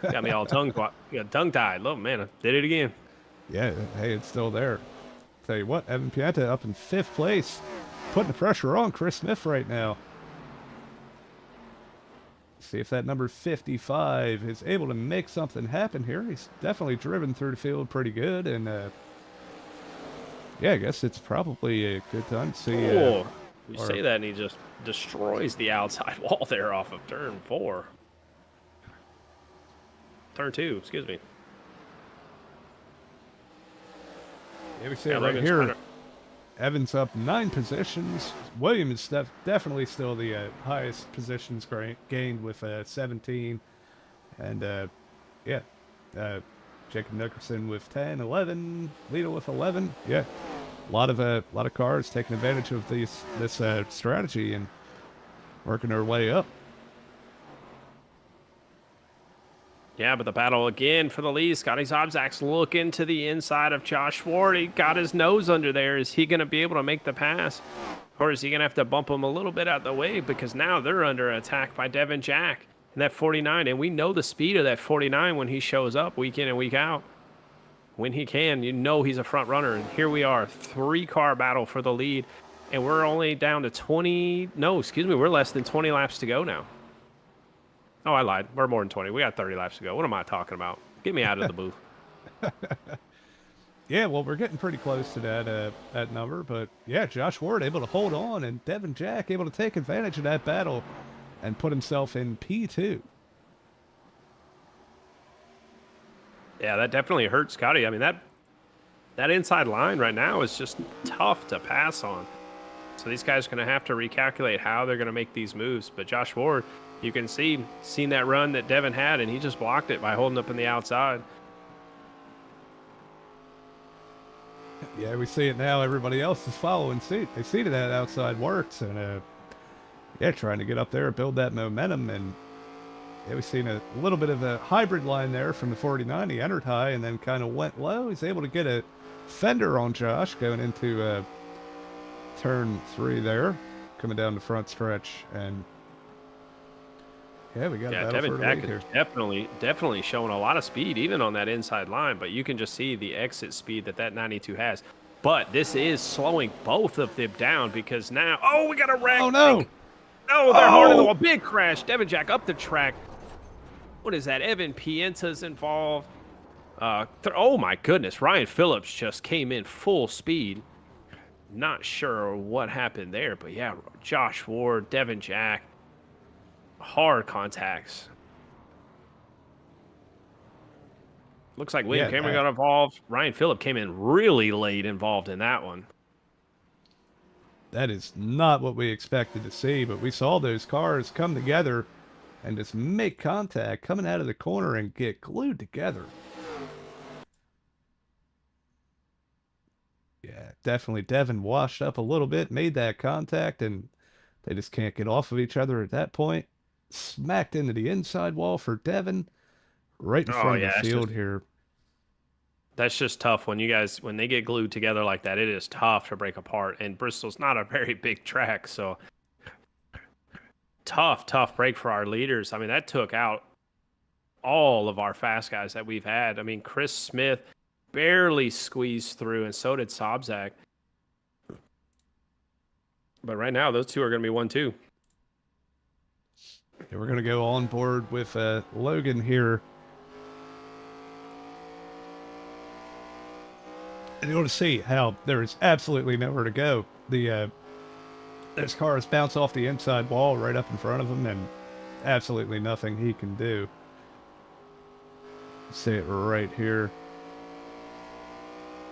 Got me all tongue-tied. Oh, man, I did it again. Yeah, hey, it's still there. Tell you what, Evan Pienta up in 5th place, putting the pressure on Chris Smith right now. See if that number 55 is able to make something happen here. He's definitely driven through the field pretty good, and yeah, I guess it's probably a good time to see. You say that, and he just destroys the outside wall there off of turn 4. Turn 2, excuse me. Yeah, we see it right here. Evans up 9 positions. Williams is definitely still the highest positions gained with 17. And yeah, Jacob Nickerson with 10, 11, Lito with 11. Yeah, a lot of cars taking advantage of this strategy and working their way up. Yeah, but the battle again for the lead. Scotty Zobzak's looking to the inside of Josh Ward. He got his nose under there. Is he going to be able to make the pass? Or is he going to have to bump him a little bit out of the way? Because now they're under attack by Devin Jack and that 49. And we know the speed of that 49 when he shows up week in and week out. When he can, you know he's a front runner. And here we are, 3-car battle for the lead. And we're only down to 20. No, excuse me. We're less than 20 laps to go now. Oh, I lied. We're more than 20. We got 30 laps to go. What am I talking about? Get me out of the booth. Yeah, well, we're getting pretty close to that number. But, yeah, Josh Ward able to hold on, and Devin Jack able to take advantage of that battle and put himself in P2. Yeah, that definitely hurt Scotty. I mean, that inside line right now is just tough to pass on. So these guys are going to have to recalculate how they're going to make these moves. But Josh Ward, you can seen that run that Devin had, and he just blocked it by holding up in the outside. Yeah, we see it now. Everybody else is following suit. They see that outside works, and yeah, trying to get up there and build that momentum. And yeah, we've seen a little bit of a hybrid line there from the 49. He entered high and then kind of went low. He's able to get a fender on Josh going into turn 3 there, coming down the front stretch. And yeah, we got a Devin Jack is definitely showing a lot of speed, even on that inside line. But you can just see the exit speed that 92 has. But this is slowing both of them down because now, we got a wreck. Oh no! Oh, they're hard in the wall. Big crash. Devin Jack up the track. What is that? Evan Pienta's involved. Oh my goodness! Ryan Phillips just came in full speed. Not sure what happened there, but yeah, Josh Ward, Devin Jack. Hard contacts. Looks like William Cameron got involved. Ryan Phillip came in really late involved in that one. That is not what we expected to see, but we saw those cars come together and just make contact coming out of the corner and get glued together. Yeah, definitely Devin washed up a little bit, made that contact, and they just can't get off of each other at that point. Smacked into the inside wall for Devin, right in front of the field here. That's just tough when they get glued together like that. It is tough to break apart, and Bristol's not a very big track, so tough break for our leaders. I mean, that took out all of our fast guys that we've had. I mean, Chris Smith barely squeezed through, and so did Sobzak. But right now, those two are going to be 1-2. Yeah, we're going to go on board with Logan here. And you'll see how there is absolutely nowhere to go. Those cars bounce off the inside wall right up in front of him, and absolutely nothing he can do. See it right here.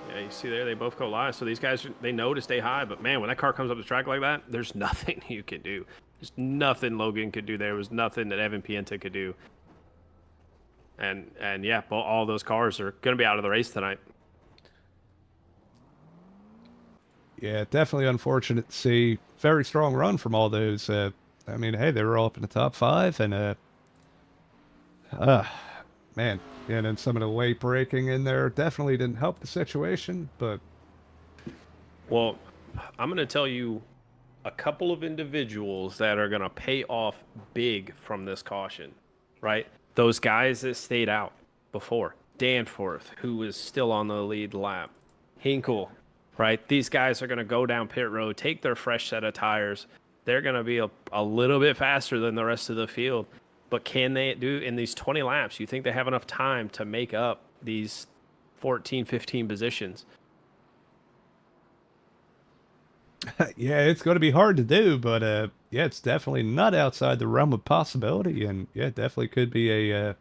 Yeah, you see there, they both go live. So these guys, they know to stay high. But, man, when that car comes up the track like that, there's nothing you can do. There's nothing Logan could do there. There was nothing that Evan Pienta could do. And yeah, all those cars are going to be out of the race tonight. Yeah, definitely unfortunate to see. Very strong run from all those. I mean, hey, they were all up in the top 5. And, man, yeah, and then some of the late braking in there definitely didn't help the situation. But, well, I'm going to tell you a couple of individuals that are going to pay off big from this caution, right? Those guys that stayed out before. Danforth, who was still on the lead lap. Hinkle, right? These guys are going to go down pit road, take their fresh set of tires. They're going to be a little bit faster than the rest of the field. But can they do in these 20 laps? You think they have enough time to make up these 14, 15 positions? yeah, it's going to be hard to do, but yeah, it's definitely not outside the realm of possibility, and yeah, it definitely could be a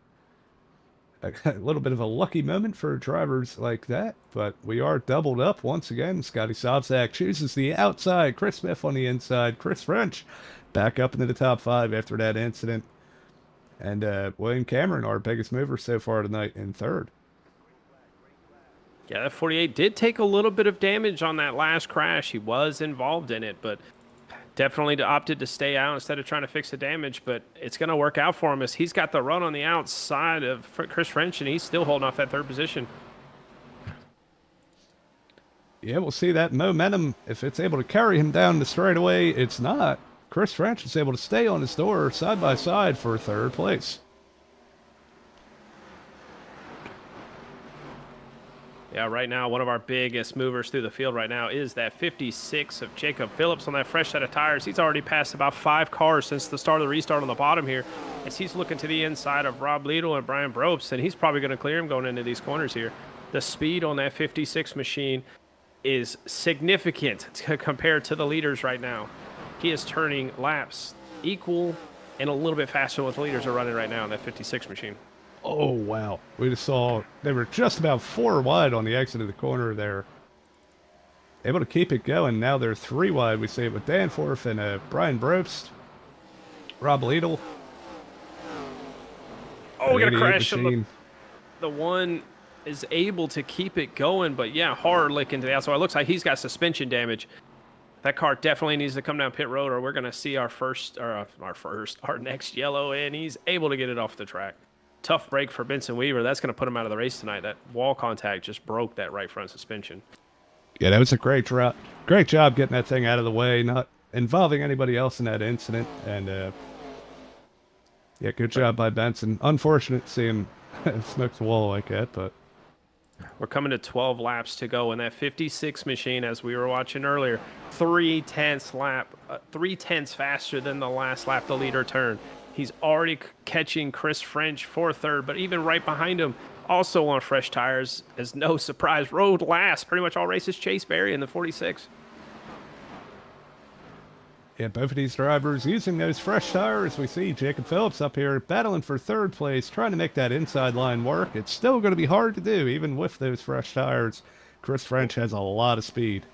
a little bit of a lucky moment for drivers like that, but we are doubled up once again. Scotty Sobczak chooses the outside, Chris Smith on the inside, Chris French back up into the top 5 after that incident, and William Cameron, our biggest mover so far tonight, in 3rd. Yeah, that 48 did take a little bit of damage on that last crash. He was involved in it, but definitely opted to stay out instead of trying to fix the damage. But it's going to work out for him as he's got the run on the outside of Chris French, and he's still holding off that 3rd position. Yeah, we'll see that momentum, if it's able to carry him down the straightaway. It's not. Chris French is able to stay on his door side by side for 3rd place. Yeah, right now, one of our biggest movers through the field right now is that 56 of Jacob Phillips on that fresh set of tires. He's already passed about 5 cars since the start of the restart on the bottom here, as he's looking to the inside of Rob Liedl and Brian Brobst, and he's probably going to clear him going into these corners here. The speed on that 56 machine is significant compared to the leaders right now. He is turning laps equal and a little bit faster than what the leaders are running right now on that 56 machine. Oh, wow. We just saw they were just about 4 wide on the exit of the corner there. Able to keep it going. Now they're 3 wide. We see it with Danforth and Brian Brobst. Rob Liedl. Oh, we got a crash. The one is able to keep it going, but yeah, hard lick into the outside. It looks like he's got suspension damage. That car definitely needs to come down pit road, or we're going to see our next yellow, and he's able to get it off the track. Tough break for Benson Weaver. That's going to put him out of the race tonight. That wall contact just broke that right front suspension. Yeah, that was a great job getting that thing out of the way, not involving anybody else in that incident. And yeah, good job by Benson. Unfortunate to see him smoke the wall like that, but we're coming to 12 laps to go in that 56 machine, as we were watching earlier. 3/10 faster than the last lap the leader turned. He's already catching Chris French for 3rd, but even right behind him, also on fresh tires, as no surprise, rode last pretty much all races, Chase Berry in the 46. Yeah, both of these drivers using those fresh tires. We see Jacob Phillips up here battling for 3rd place, trying to make that inside line work. It's still going to be hard to do, even with those fresh tires. Chris French has a lot of speed.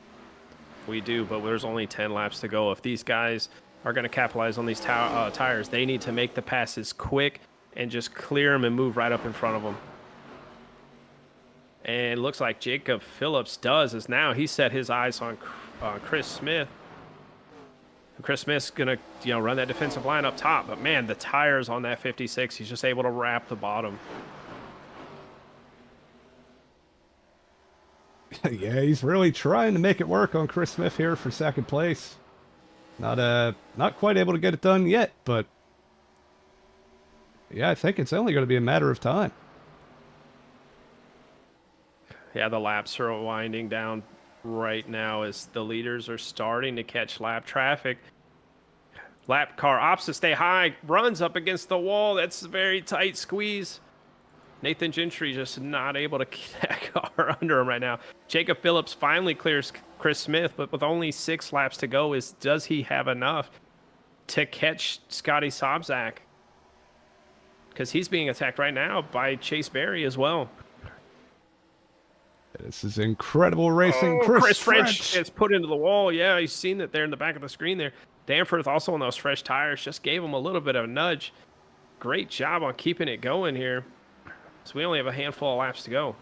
We do, but there's only 10 laps to go. If these guys are going to capitalize on these tires, they need to make the passes quick and just clear them and move right up in front of them. And it looks like Jacob Phillips does, as now he set his eyes on Chris Smith. Chris Smith's going to, run that defensive line up top. But, man, the tires on that 56, he's just able to wrap the bottom. Yeah, he's really trying to make it work on Chris Smith here for 2nd place. Not quite able to get it done yet, but yeah, I think it's only going to be a matter of time. Yeah, the laps are winding down right now as the leaders are starting to catch lap traffic. Lap car opts to stay high, runs up against the wall. That's a very tight squeeze. Nathan Gentry just not able to keep that car under him right now. Jacob Phillips finally clears Chris Smith, but with only 6 laps to go, does he have enough to catch Scotty Sobczak? Because he's being attacked right now by Chase Berry as well. This is incredible racing. Oh, Chris French is put into the wall. Yeah, he's seen it there in the back of the screen there. Danforth also on those fresh tires just gave him a little bit of a nudge. Great job on keeping it going here. So we only have a handful of laps to go.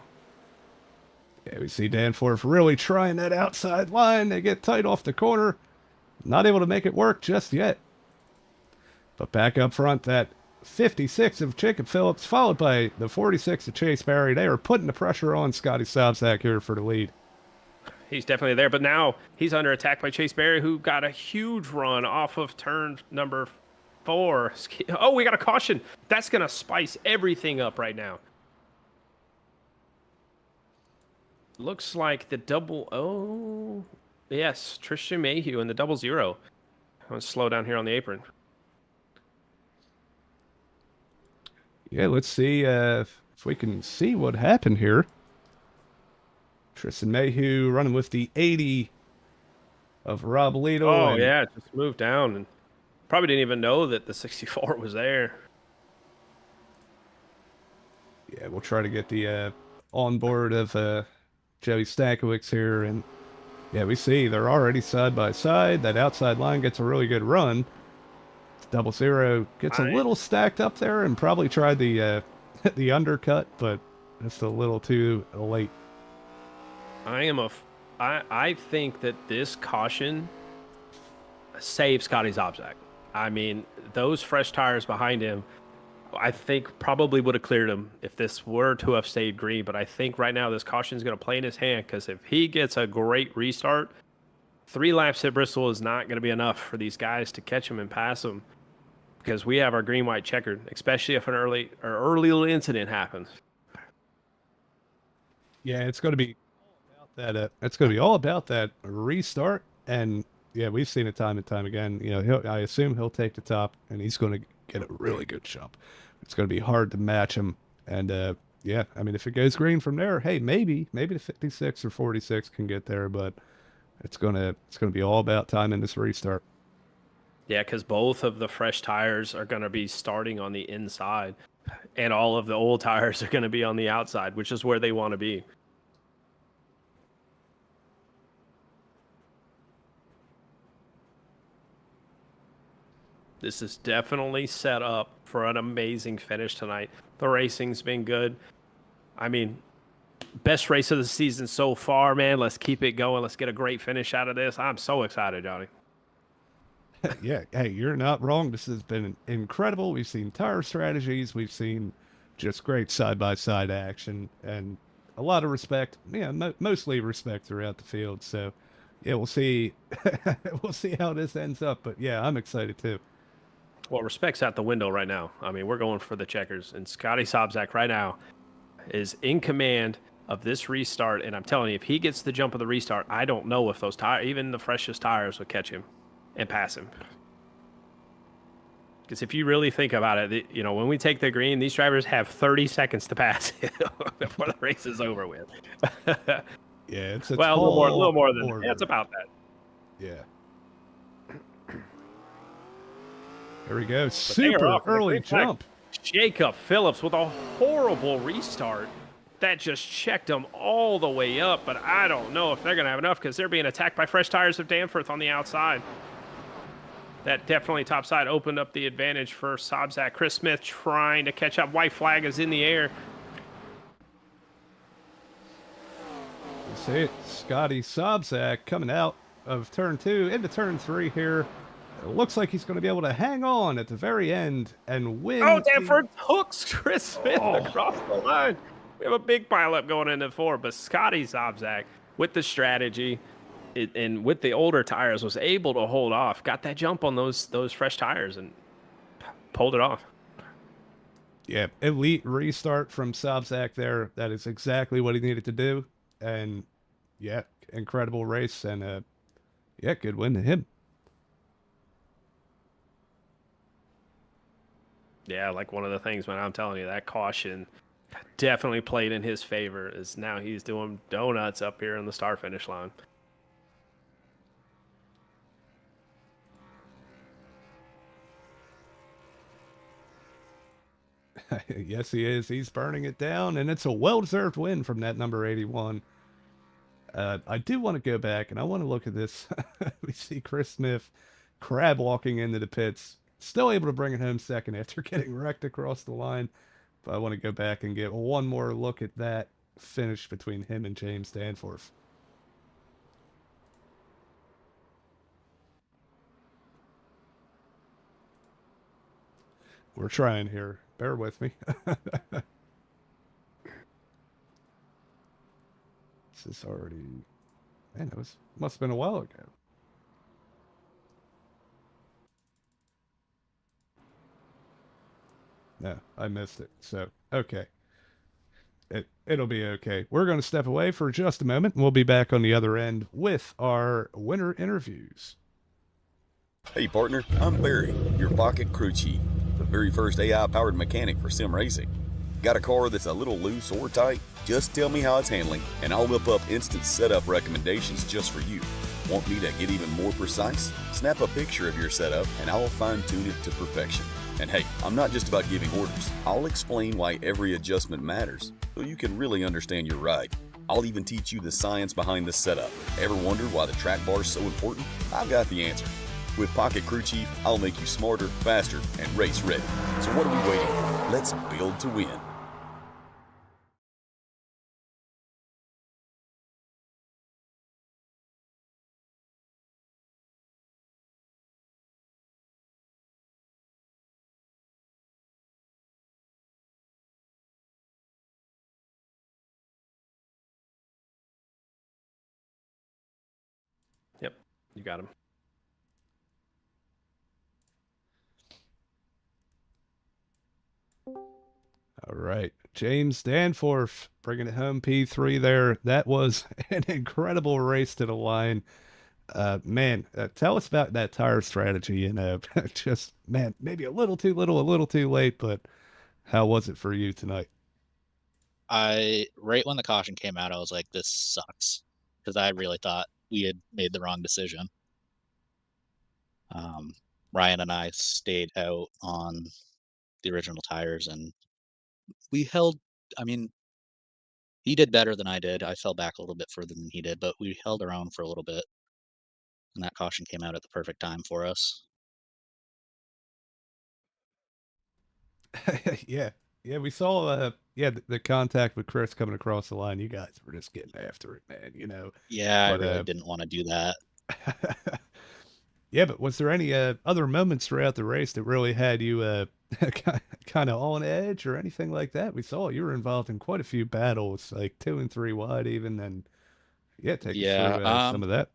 Yeah, we see Danforth really trying that outside line. They get tight off the corner. Not able to make it work just yet. But back up front, that 56 of Jacob Phillips, followed by the 46 of Chase Berry. They are putting the pressure on Scotty Sobczak here for the lead. He's definitely there, but now he's under attack by Chase Berry, who got a huge run off of turn number 4. Oh, we got a caution. That's going to spice everything up right now. Looks like the double... Oh, yes, Tristan Mayhew and the 00. I'm going to slow down here on the apron. Yeah, let's see if we can see what happened here. Tristan Mayhew running with the 80 of Rob Liedl. Oh, yeah, just moved down and probably didn't even know that the 64 was there. Yeah, we'll try to get the on board of Joey Stankiewicz here, and yeah, we see they're already side by side. That outside line gets a really good run. Double Zero gets a little stacked up there and probably tried the the undercut, but it's a little too late. I think that this caution saves Scotty Zobzak. I mean, those fresh tires behind him, I think probably would have cleared him if this were to have stayed green. But I think right now this caution is going to play in his hand, because if he gets a great restart, 3 laps at Bristol is not going to be enough for these guys to catch him and pass him, because we have our green-white checkered, especially if an early little incident happens. Yeah, it's going to be all about that. It's going to be all about that restart, and yeah, we've seen it time and time again. You know, I assume he'll take the top, and he's going to get a really good jump. It's going to be hard to match him, and yeah, I mean, if it goes green from there, hey, maybe the 56 or 46 can get there, but it's gonna be all about time in this restart. Yeah, because both of the fresh tires are going to be starting on the inside, and all of the old tires are going to be on the outside, which is where they want to be. This is definitely set up for an amazing finish tonight. The racing's been good. I mean, best race of the season so far, man. Let's keep it going. Let's get a great finish out of this. I'm so excited, Johnny. Yeah, hey, you're not wrong. This has been incredible. We've seen tire strategies. We've seen just great side-by-side action and a lot of respect. Yeah, mostly respect throughout the field. So, yeah, we'll see. We'll see how this ends up. But, yeah, I'm excited, too. Well, respect's out the window right now. I mean, we're going for the checkers. And Scotty Zobzak right now is in command of this restart. And I'm telling you, if he gets the jump of the restart, I don't know if those tires, even the freshest tires, will catch him and pass him. Because if you really think about it, you know, when we take the green, these drivers have 30 seconds to pass before the race is over with. Yeah, it's well, a little more than that. Yeah, it's about that. Yeah. There we go. Super early jump. Jacob Phillips with a horrible restart. That just checked them all the way up, but I don't know if they're going to have enough, because they're being attacked by fresh tires of Danforth on the outside. That definitely topside opened up the advantage for Zobzak. Chris Smith trying to catch up. White flag is in the air. You see it. Scotty Zobzak coming out of turn 2 into turn 3 here. It looks like he's going to be able to hang on at the very end and win. Oh, Danforth hooks Chris Smith across the line. We have a big pileup going into 4, but Scotty Zobzak, with the strategy and with the older tires, was able to hold off, got that jump on those fresh tires and pulled it off. Yeah, elite restart from Zobzak there. That is exactly what he needed to do. And yeah, incredible race, and yeah, good win to him. Yeah, like one of the things, man, I'm telling you, that caution definitely played in his favor, is now he's doing donuts up here in the start finish line. Yes, he is. He's burning it down, and it's a well-deserved win from that number 81. I do want to go back, and I want to look at this. We see Chris Smith crab walking into the pits, still able to bring it home second after getting wrecked across the line. But I want to go back and get one more look at that finish between him and James Danforth. We're trying here. Bear with me. This is already... Man, it must have been a while ago. No, I missed it. So, okay. It'll be okay. We're going to step away for just a moment, and we'll be back on the other end with our winner interviews. Hey partner, I'm Barry, your pocket crew chief, the very first AI-powered mechanic for sim racing. Got a car that's a little loose or tight? Just tell me how it's handling, and I'll whip up instant setup recommendations just for you. Want me to get even more precise? Snap a picture of your setup, and I'll fine-tune it to perfection. And hey, I'm not just about giving orders. I'll explain why every adjustment matters, so you can really understand your ride. I'll even teach you the science behind the setup. Ever wondered why the track bar is so important? I've got the answer. With Pocket Crew Chief, I'll make you smarter, faster, and race ready. So what are we waiting for? Let's build to win. Yep, you got him. All right. James Danforth bringing it home, P3 there. That was an incredible race to the line. Man, tell us about that tire strategy and just, man, maybe a little too little, a little too late, but how was it for you tonight? Right when the caution came out, I was like, this sucks, because I really thought we had made the wrong decision. Ryan and I stayed out on the original tires, and we held. I mean, he did better than I did. I fell back a little bit further than he did, but we held our own for a little bit, and that caution came out at the perfect time for us. Yeah. Yeah, we saw the contact with Chris coming across the line. You guys were just getting after it, man, you know. Yeah, I But really didn't want to do that. yeah, but was there any other moments throughout the race that really had you kind of on edge or anything like that? We saw you were involved in quite a few battles, like 2 and 3 wide even, and yeah, take us Yeah. through some of that.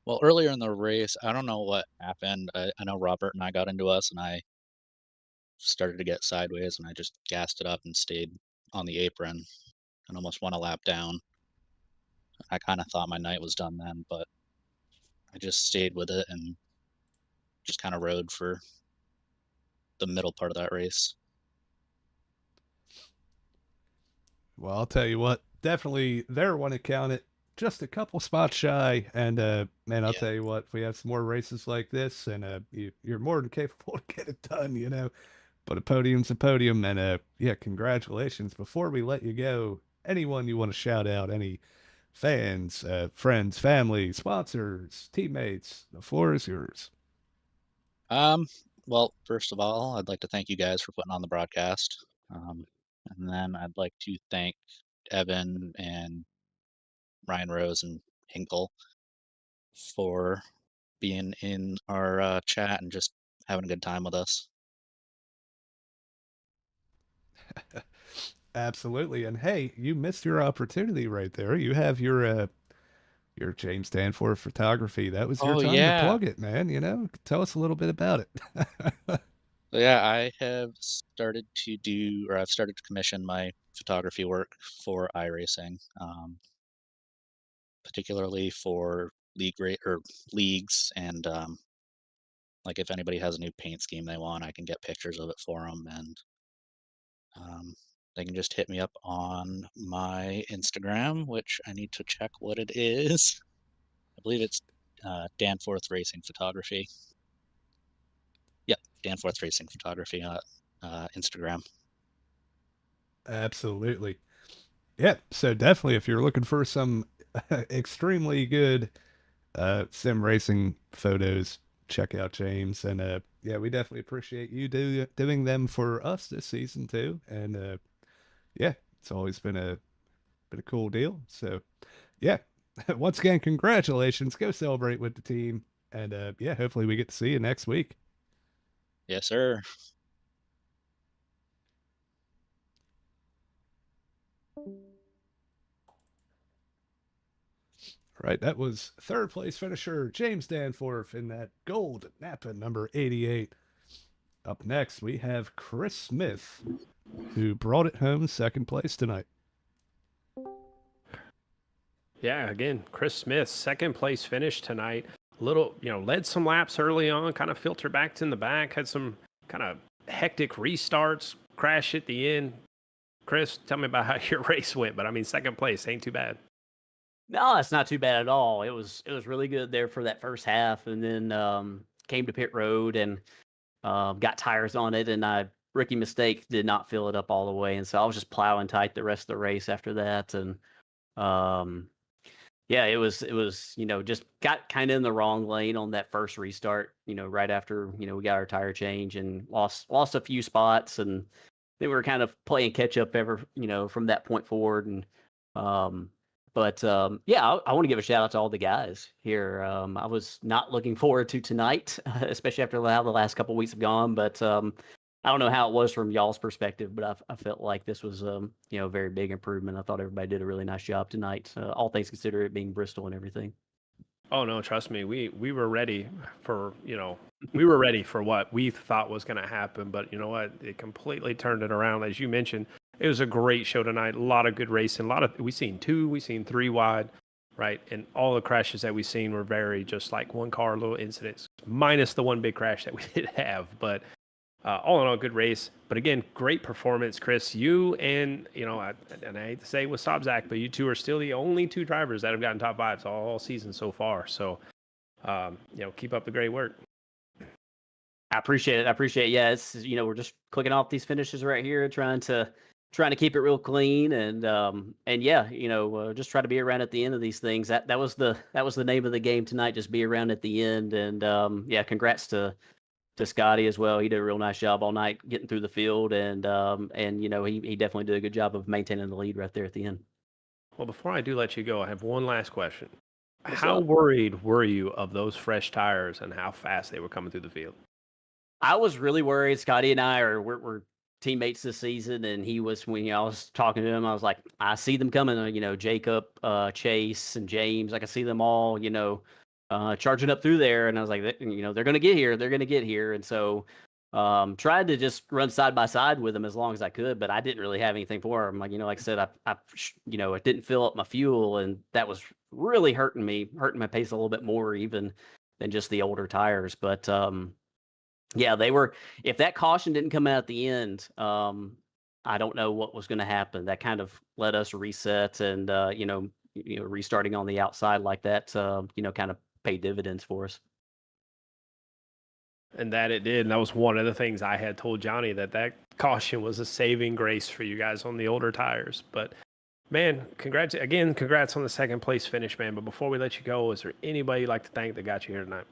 Well, earlier in the race, I don't know what happened. I know Robert and I got into us, and I started to get sideways, and I just gassed it up and stayed on the apron and almost went a lap down. I kind of thought my night was done then, but I just stayed with it and just kind of rode for the middle part of that race. Well, I'll tell you what, definitely there when it counted, just a couple spots shy. And man, I'll Yeah. tell you what, if we have some more races like this, and you're more than capable to get it done, you know. But a podium's a podium, and yeah, congratulations. Before we let you go, anyone you want to shout out, any fans, friends, family, sponsors, teammates, the floor is yours. Um, well, first of all, I'd like to thank you guys for putting on the broadcast. Um, and then I'd like to thank Evan and Ryan Rose and Hinkle for being in our chat and just having a good time with us. Absolutely. And hey, you missed your opportunity right there. You have your James Danforth photography. That was your Oh time to yeah. plug it, man. You know, tell us a little bit about it. So yeah, I have started to do, or I've started to commission my photography work for iRacing, particularly for or leagues, and like if anybody has a new paint scheme they want, I can get pictures of it for them, and they can just hit me up on my Instagram, which I need to check what it is. I believe it's Danforth Racing Photography. Yep, Danforth Racing Photography on Instagram. Absolutely. Yeah. So definitely, if you're looking for some extremely good sim racing photos, check out James. And yeah, we definitely appreciate you doing them for us this season too. And yeah, it's always been a cool deal. So yeah, once again, congratulations. Go celebrate with the team. And yeah, hopefully we get to see you next week. Yes, sir. Right, that was third place finisher James Danforth in that gold Napa number 88. Up next, we have Chris Smith, who brought it home second place tonight. Yeah, again, Chris Smith, second place finish tonight. Little, led some laps early on, kind of filtered back to in the back, had some kind of hectic restarts, crash at the end. Chris, tell me about how your race went, but I mean, second place ain't too bad. No, it's not too bad at all. It was really good there for that first half, and then came to pit road, and got tires on it, and rookie mistake, did not fill it up all the way, and so I was just plowing tight the rest of the race after that, and yeah, it was just got kind of in the wrong lane on that first restart. Right after we got our tire change and lost a few spots, and they were kind of playing catch up from that point forward, and yeah, I want to give a shout out to all the guys here. I was not looking forward to tonight, especially after how the last couple weeks have gone. But I don't know how it was from y'all's perspective, but I felt like this was a very big improvement. I thought everybody did a really nice job tonight, all things considered, it being Bristol and everything. Oh no, trust me, we were ready for we were ready for what we thought was going to happen, but you know what? It completely turned it around. As you mentioned, it was a great show tonight. A lot of good racing. We seen 3 wide, right? And all the crashes that we seen were very just like one car little incidents, minus the one big crash that we did have. But all in all, good race. But again, great performance, Chris. You and I hate to say with Sobzak, but you two are still the only 2 drivers that have gotten top 5s all season so far. So, keep up the great work. I appreciate it. Yeah, it's we're just clicking off these finishes right here, trying to keep it real clean, and yeah, just try to be around at the end of these things. That was the name of the game tonight. Just be around at the end, and yeah, congrats to Scotty as well. He did a real nice job all night getting through the field, and he definitely did a good job of maintaining the lead right there at the end. Well, before I do let you go, I have one last question. How worried were you of those fresh tires and how fast they were coming through the field? I was really worried. Scotty and I we're teammates this season, and he was, when I was talking to him, I was like, I see them coming. Jacob, Chase, and James. I can see them all. Charging up through there, and I was like, they're going to get here. They're going to get here, and so tried to just run side by side with them as long as I could, but I didn't really have anything for them. Like I said, it didn't fill up my fuel, and that was really hurting my pace a little bit more even than just the older tires. But yeah, they were. If that caution didn't come out at the end, I don't know what was going to happen. That kind of let us reset, and restarting on the outside like that, kind of paid dividends for us. And that it did. And that was one of the things I had told Johnny, that caution was a saving grace for you guys on the older tires. But man, congrats on the second place finish, man. But before we let you go, is there anybody you'd like to thank that got you here tonight?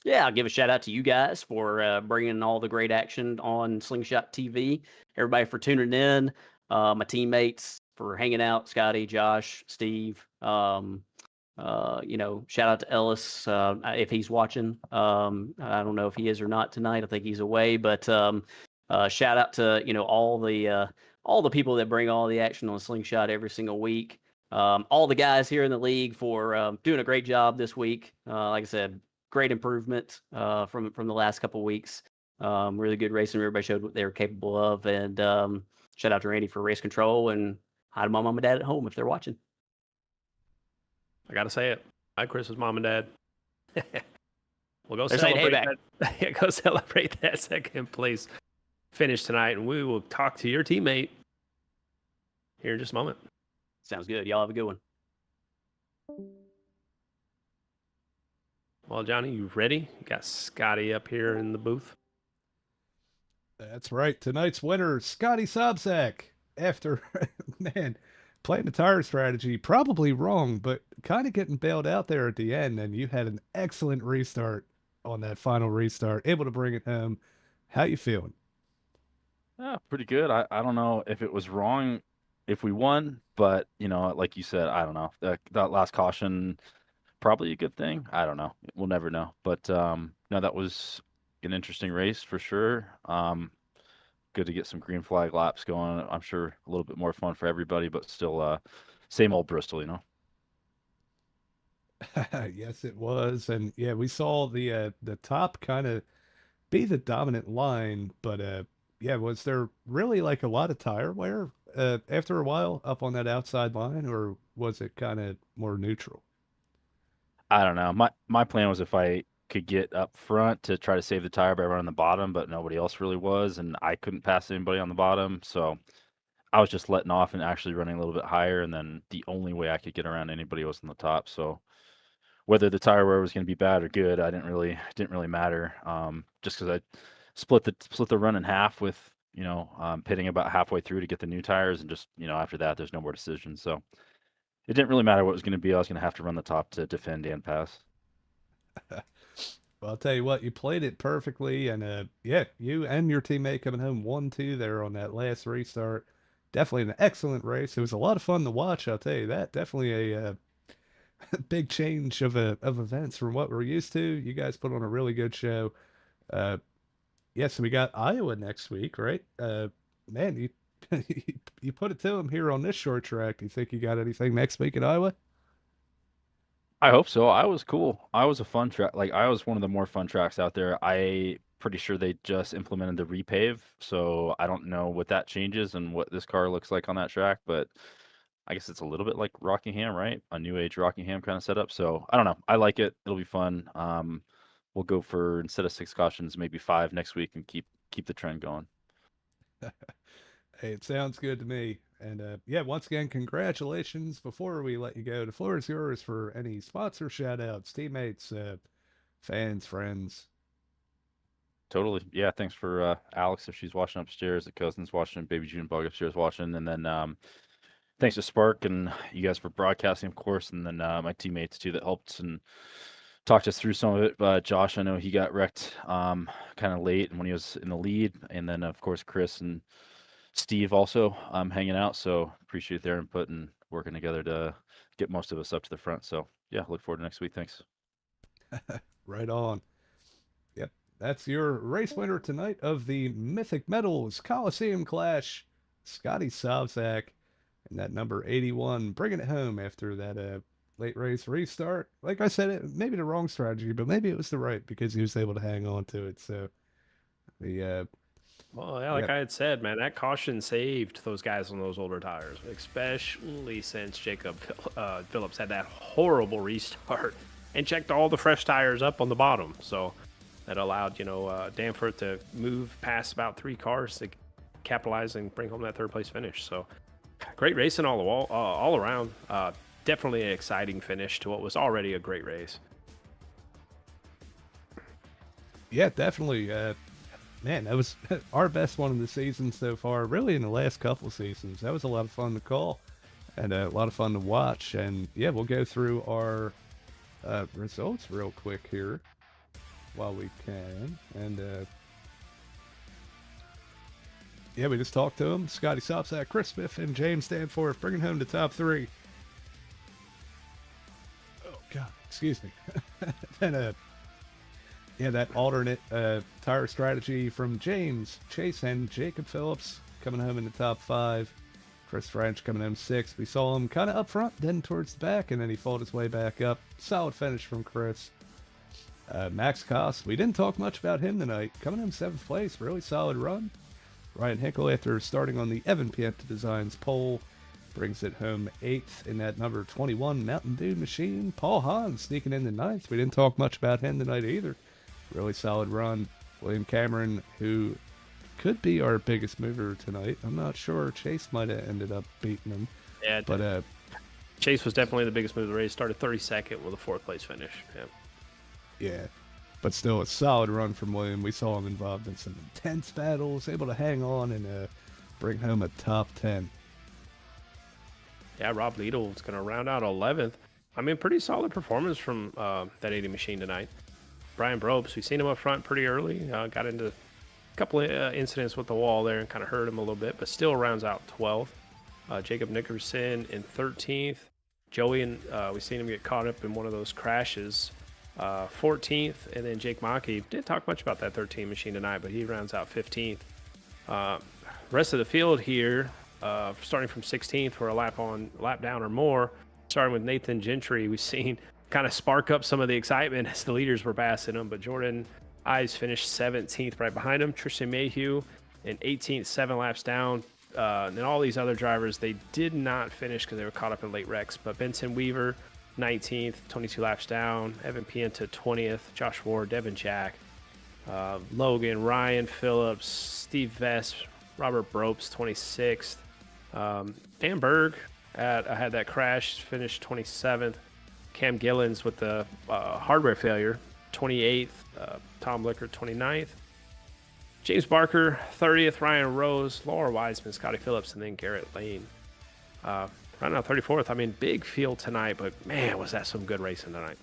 Yeah, I'll give a shout out to you guys for bringing all the great action on Slingshot TV. Everybody for tuning in. My teammates for hanging out. Scotty, Josh, Steve. Shout out to Ellis if he's watching. I don't know if he is or not tonight. I think he's away. But shout out to all the people that bring all the action on Slingshot every single week. All the guys here in the league for doing a great job this week. Like I said, great improvement from the last couple of weeks. Really good racing. Everybody showed what they were capable of. And shout out to Randy for race control, and hi to my mom and dad at home if they're watching. I got to say it. Hi, Chris's mom and dad. We'll go They're celebrate that. Go celebrate that second place finish tonight, and we will talk to your teammate here in just a moment. Sounds good. Y'all have a good one. Well, Johnny, you ready? You got Scotty up here in the booth. That's right. Tonight's winner, Scotty Sobzak. After, playing the tire strategy, probably wrong, but kind of getting bailed out there at the end, and you had an excellent restart on that final restart, able to bring it home. How you feeling? Pretty good. I don't know if it was wrong if we won, but, like you said, I don't know. That last caution, probably a good thing. I don't know. We'll never know. But no, that was an interesting race for sure. Good to get some green flag laps going. I'm sure a little bit more fun for everybody, but still same old Bristol, Yes, it was. And yeah, we saw the top kind of be the dominant line, but yeah, was there really like a lot of tire wear after a while up on that outside line, or was it kind of more neutral? I don't know. My plan was if I could get up front to try to save the tire by running the bottom, but nobody else really was, and I couldn't pass anybody on the bottom, so I was just letting off and actually running a little bit higher, and then the only way I could get around anybody was on the top. So whether the tire wear was going to be bad or good, didn't really matter. Just because split the run in half with pitting about halfway through to get the new tires, and just after that there's no more decisions. So it didn't really matter what it was going to be. I was going to have to run the top to defend and pass. Well, I'll tell you what, you played it perfectly, and yeah, you and your teammate coming home 1-2 there on that last restart. Definitely an excellent race. It was a lot of fun to watch, I'll tell you that. Definitely a big change of events from what we're used to. You guys put on a really good show. Yeah, so we got Iowa next week, right? Man, you you put it to them here on this short track. Do you think you got anything next week at Iowa? I hope so. I was cool. I was a fun track. Like, I was one of the more fun tracks out there. I pretty sure they just implemented the repave, so I don't know what that changes and what this car looks like on that track, but I guess it's a little bit like Rockingham, right? A new age Rockingham kind of setup. So I don't know. I like it. It'll be fun. We'll go for, instead of 6 cautions, maybe 5 next week, and keep the trend going. Hey, it sounds good to me. And yeah, once again, congratulations. Before we let you go, the floor is yours for any sponsor shout outs, teammates, fans, friends. Totally. Yeah. Thanks for Alex, if she's watching upstairs, the cousin's watching, baby June Bug upstairs watching, and then thanks to Spark and you guys for broadcasting, of course, and then my teammates too that helped and talked us through some of it. But Josh, I know he got wrecked kind of late and when he was in the lead, and then of course Chris and Steve also hanging out. So appreciate their input and working together to get most of us up to the front. So yeah, look forward to next week. Thanks. Right on. Yep, that's your race winner tonight of the Mythic Metals Coliseum Clash, Scotty Savzak, and that number 81, bringing it home after that late race restart. Like I said, it maybe the wrong strategy, but maybe it was the right because he was able to hang on to it. So the Well, yeah, like yeah. I had said, man, that caution saved those guys on those older tires, especially since Jacob Phillips had that horrible restart and checked all the fresh tires up on the bottom. So that allowed, Danforth to move past about 3 cars to capitalize and bring home that 3rd place finish. So great racing all around. Definitely an exciting finish to what was already a great race. Yeah, definitely. Man, that was our best one of the season so far, really in the last couple seasons. That was a lot of fun to call and a lot of fun to watch. And yeah, we'll go through our results real quick here while we can. And yeah, we just talked to him. Scotty Sopsack, Chris Smith, and James Danforth bringing home the top 3. Oh, God, excuse me. And yeah, that alternate tire strategy from James, Chase, and Jacob Phillips coming home in the top 5. Chris French coming home 6. We saw him kind of up front, then towards the back, and then he fought his way back up. Solid finish from Chris. Max Koss, we didn't talk much about him tonight. Coming home 7th place, really solid run. Ryan Hinkle, after starting on the Evan Pienta Designs pole, brings it home 8th in that number 21 Mountain Dew machine. Paul Hahn sneaking in the 9th. We didn't talk much about him tonight either. Really solid run. William Cameron, who could be our biggest mover tonight. I'm not sure. Chase might have ended up beating him. Yeah, but Chase was definitely the biggest move of the race. Started 32nd with a 4th place finish. Yeah, but still a solid run from William. We saw him involved in some intense battles, able to hang on and bring home a top 10. Yeah, Rob Liedl is going to round out 11th. I mean, pretty solid performance from that 80 machine tonight. Brian Brobes, we've seen him up front pretty early. Got into a couple of incidents with the wall there and kind of hurt him a little bit, but still rounds out 12th. Jacob Nickerson in 13th. Joey, and we've seen him get caught up in one of those crashes. 14th, and then Jake Mackey. Didn't talk much about that 13 machine tonight, but he rounds out 15th. Rest of the field here, starting from 16th, we're a lap down or more. Starting with Nathan Gentry, we've seen kind of spark up some of the excitement as the leaders were passing him, but Jordan Ives finished 17th right behind him. Tristan Mayhew in 18th, 7 laps down. And all these other drivers, they did not finish because they were caught up in late wrecks, but Benson Weaver 19th, 22 laps down. Evan Pienta 20th. Josh Ward, Devin Jack, Logan, Ryan Phillips, Steve Vest, Robert Bropes 26th. Dan Berg had that crash, finished 27th. Cam Gillens with the hardware failure, 28th. Tom Licker 29th. James Barker, 30th. Ryan Rose, Laura Wiseman, Scotty Phillips, and then Garrett Lane. Right now, 34th. I mean, big field tonight, but man, was that some good racing tonight.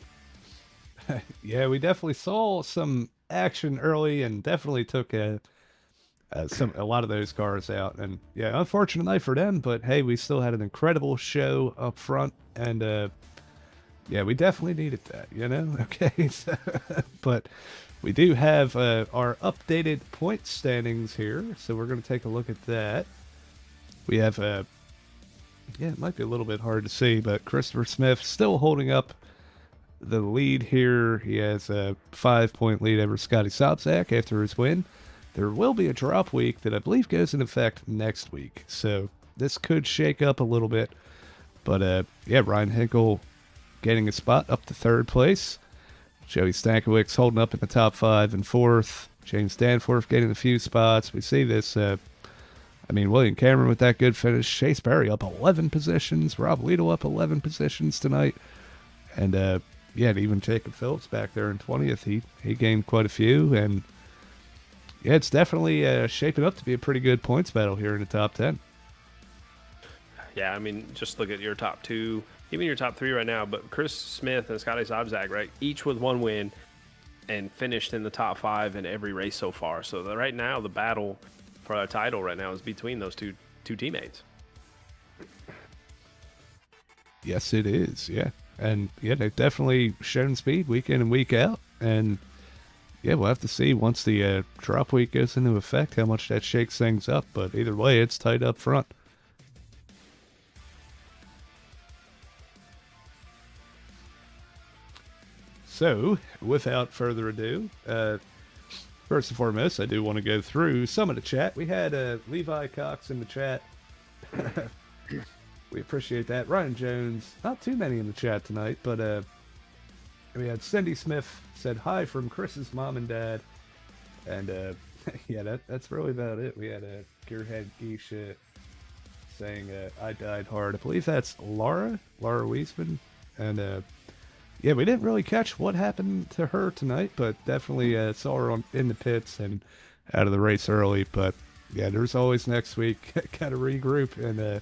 Yeah, we definitely saw some action early and definitely took a lot of those cars out. And yeah, unfortunate night for them, but hey, we still had an incredible show up front, and yeah, we definitely needed that, you know? Okay, so, but we do have our updated point standings here, so we're going to take a look at that. We have, yeah, it might be a little bit hard to see, but Christopher Smith still holding up the lead here. He has a 5-point lead over Scotty Sobczak after his win. There will be a drop week that I believe goes into effect next week, so this could shake up a little bit. But yeah, Ryan Hinkle getting a spot up to 3rd place. Joey Stankiewicz holding up in the top 5 and 4th. James Danforth getting a few spots. We see this, I mean, William Cameron with that good finish. Chase Berry up 11 positions. Rob Liedel up 11 positions tonight. And yeah, and even Jacob Phillips back there in 20th. He gained quite a few. And yeah, it's definitely shaping up to be a pretty good points battle here in the top 10. Yeah, I mean, just look at your top 2, even your top 3 right now. But Chris Smith and Scotty Sobczak, right, each with 1 win and finished in the top 5 in every race so far. So right now, the battle for a title right now is between those two teammates. Yes, it is. Yeah, and yeah, they've definitely shown speed week in and week out. And yeah, we'll have to see once the drop week goes into effect how much that shakes things up. But either way, it's tight up front. So, without further ado, first and foremost, I do want to go through some of the chat. We had Levi Cox in the chat. We appreciate that. Ryan Jones, not too many in the chat tonight, but we had Cindy Smith said hi from Chris's mom and dad. And yeah, that's really about it. We had Gearhead Geisha saying I died hard. I believe that's Laura Wiesman. And yeah, we didn't really catch what happened to her tonight, but definitely saw her in the pits and out of the race early. But yeah, there's always next week. Got to regroup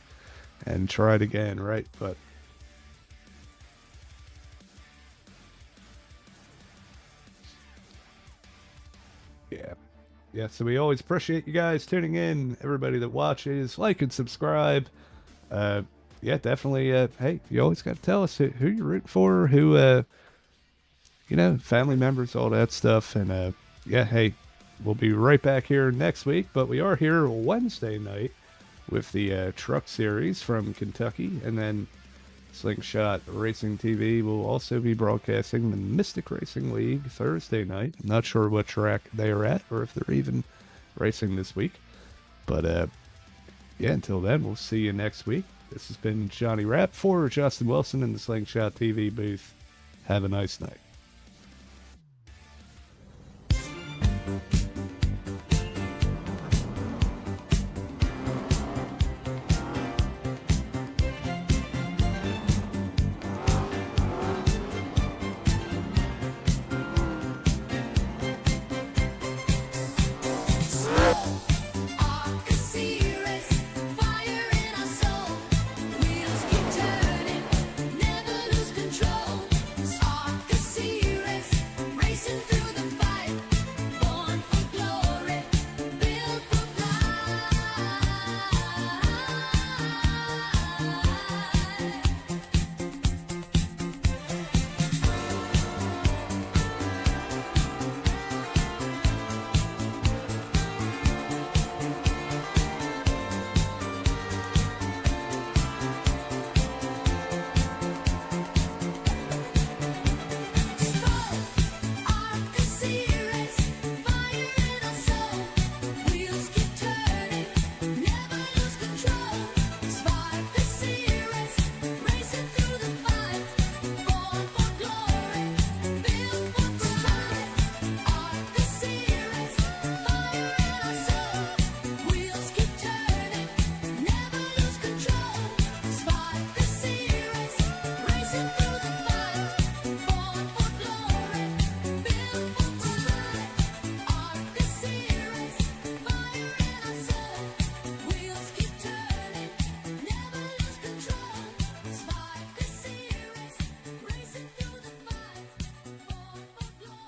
and try it again, right? But yeah. So we always appreciate you guys tuning in. Everybody that watches, like and subscribe. Yeah, definitely. Hey, you always got to tell us who you're rooting for, who, you know, family members, all that stuff. And yeah, hey, we'll be right back here next week. But we are here Wednesday night with the truck series from Kentucky. And then Slingshot Racing TV will also be broadcasting the Mystic Racing League Thursday night. I'm not sure what track they are at or if they're even racing this week. But yeah, until then, we'll see you next week. This has been Johnny Rapp for Justin Wilson in the Slingshot TV booth. Have a nice night.